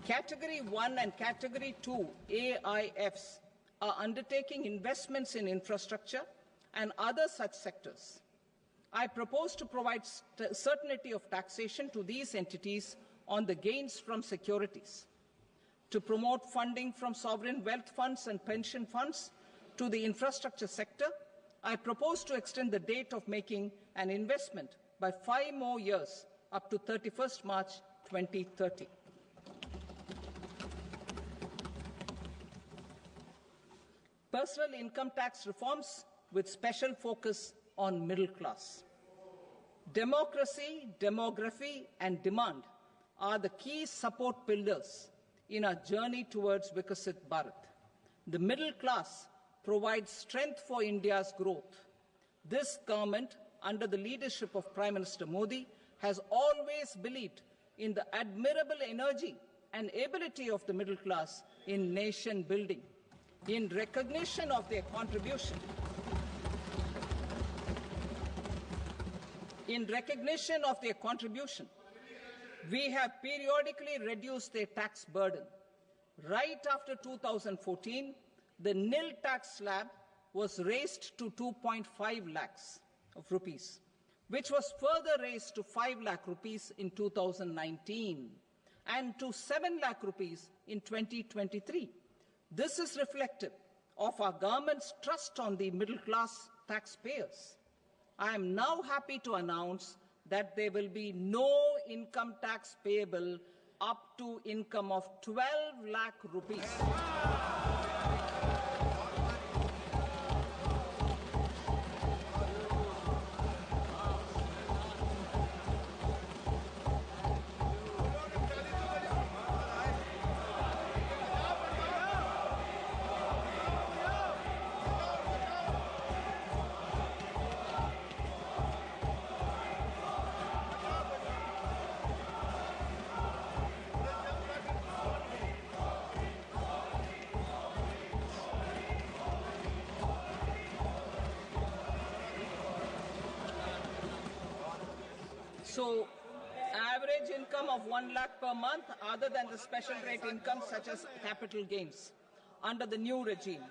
Category 1 and Category 2 AIFs are undertaking investments in infrastructure and other such sectors. I propose to provide certainty of taxation to these entities on the gains from securities, to promote funding from sovereign wealth funds and pension funds to the infrastructure sector. I propose to extend the date of making an investment by 5 more years up to 31st March 2030. Personal income tax reforms with special focus on middle class. Democracy, demography, and demand are the key support pillars in our journey towards Vikasit Bharat. The middle class provides strength for India's growth. This government, under the leadership of Prime Minister Modi, has always believed in the admirable energy and ability of the middle class in nation building. In recognition of their contribution, we have periodically reduced their tax burden. Right after 2014, the nil tax slab was raised to 2.5 lakhs of rupees, which was further raised to 5 lakh rupees in 2019 and to 7 lakh rupees in 2023. This is reflective of our government's trust on the middle class taxpayers. I am now happy to announce that there will be no income tax payable up to income of 12 lakh rupees. So, average income of 1 lakh per month other than the special rate income such as capital gains under the new regime.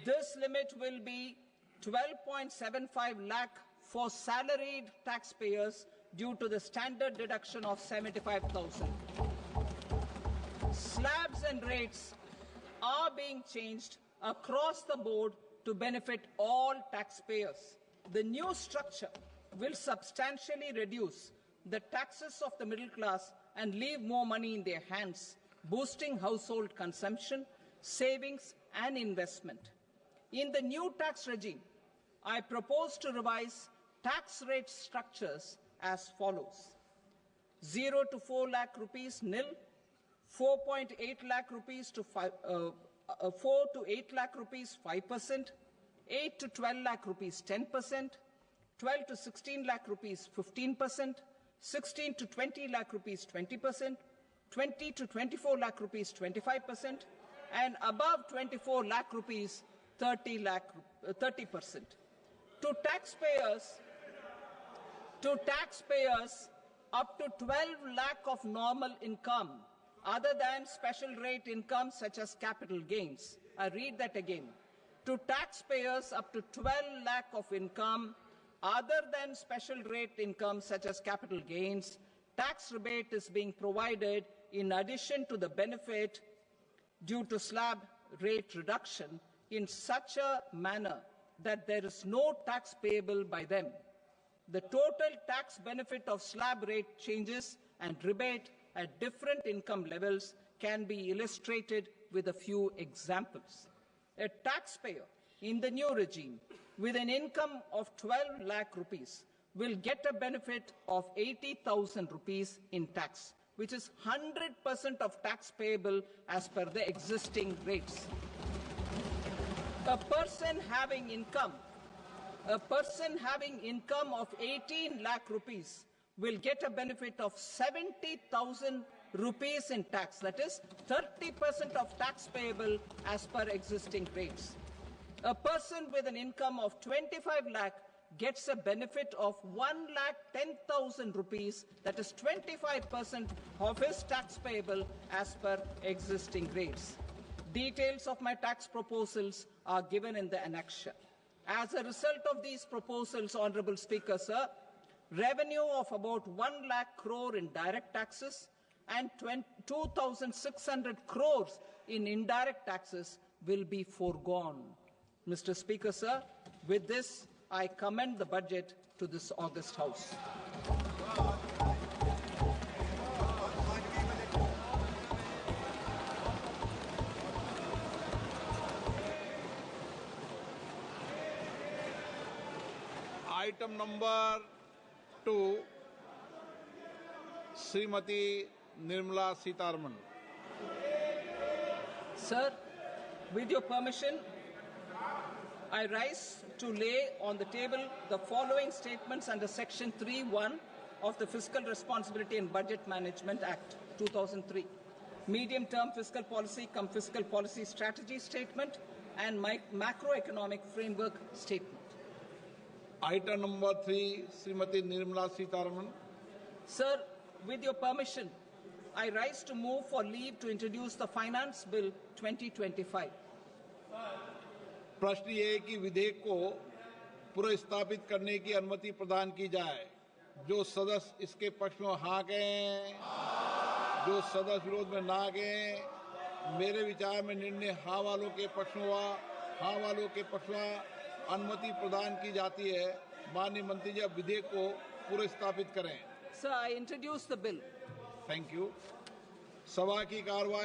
This limit will be 12.75 lakh for salaried taxpayers due to the standard deduction of 75,000. Slabs and rates are being changed across the board to benefit all taxpayers. The new structure will substantially reduce the taxes of the middle class and leave more money in their hands, boosting household consumption, savings and investment. In the new tax regime, I propose to revise tax rate structures as follows: 0 to 4 lakh rupees nil, 4.8 lakh rupees to 4 to 8 lakh rupees 5%, 8 to 12 lakh rupees 10%, 12 to 16 lakh rupees 15%, 16 to 20 lakh rupees 20%, 20 to 24 lakh rupees 25%, and above 24 lakh rupees 30%. To taxpayers up to 12 lakh of normal income other than special rate income such as capital gains. I read that again. To taxpayers up to 12 lakh of income other than special rate income such as capital gains, tax rebate is being provided in addition to the benefit due to slab rate reduction in such a manner that there is no tax payable by them. The total tax benefit of slab rate changes and rebate at different income levels can be illustrated with a few examples. A taxpayer in the new regime with an income of 12 lakh rupees will get a benefit of 80,000 rupees in tax, which is 100% of tax payable as per the existing rates. A person having income of 18 lakh rupees will get a benefit of 70,000 rupees in tax, that is 30% of tax payable as per existing rates. A person with an income of 25 lakh gets a benefit of 1,10,000 rupees, that is 25% of his tax payable as per existing rates. Details of my tax proposals are given in the annexure. As a result of these proposals, Honorable Speaker, sir, revenue of about 1 lakh crore in direct taxes and 2,600 crores in indirect taxes will be foregone. Mr. Speaker, sir, with this, I commend the budget to this august House. Item number 2, Srimati Nirmala Sitharaman. Sir, With your permission, I rise to lay on the table the following statements under Section 3(1) of the Fiscal Responsibility and Budget Management Act 2003. Medium-term fiscal policy cum fiscal policy strategy statement and macroeconomic framework statement. Item number 3, Srimati Nirmala Sitharaman. Sir, with your permission, I rise to move for leave to introduce the Finance Bill 2025. प्रश्न ये है कि विधेयक को पुनर्स्थापित करने की अनुमति प्रदान की जाए। जो सदस्य इसके पक्ष में हाँ कहें, जो सदस्य विरोध में ना कहें। मेरे विचार में निर्णय हाँ वालों के पक्ष में हुआ, हाँ वालों के पक्ष में अनुमति प्रदान की जाती है। माननीय मंत्री जी अब विधेयक को पुनर्स्थापित करें। Sir, I introduce the bill. Thank you. सभा की कार्रवाई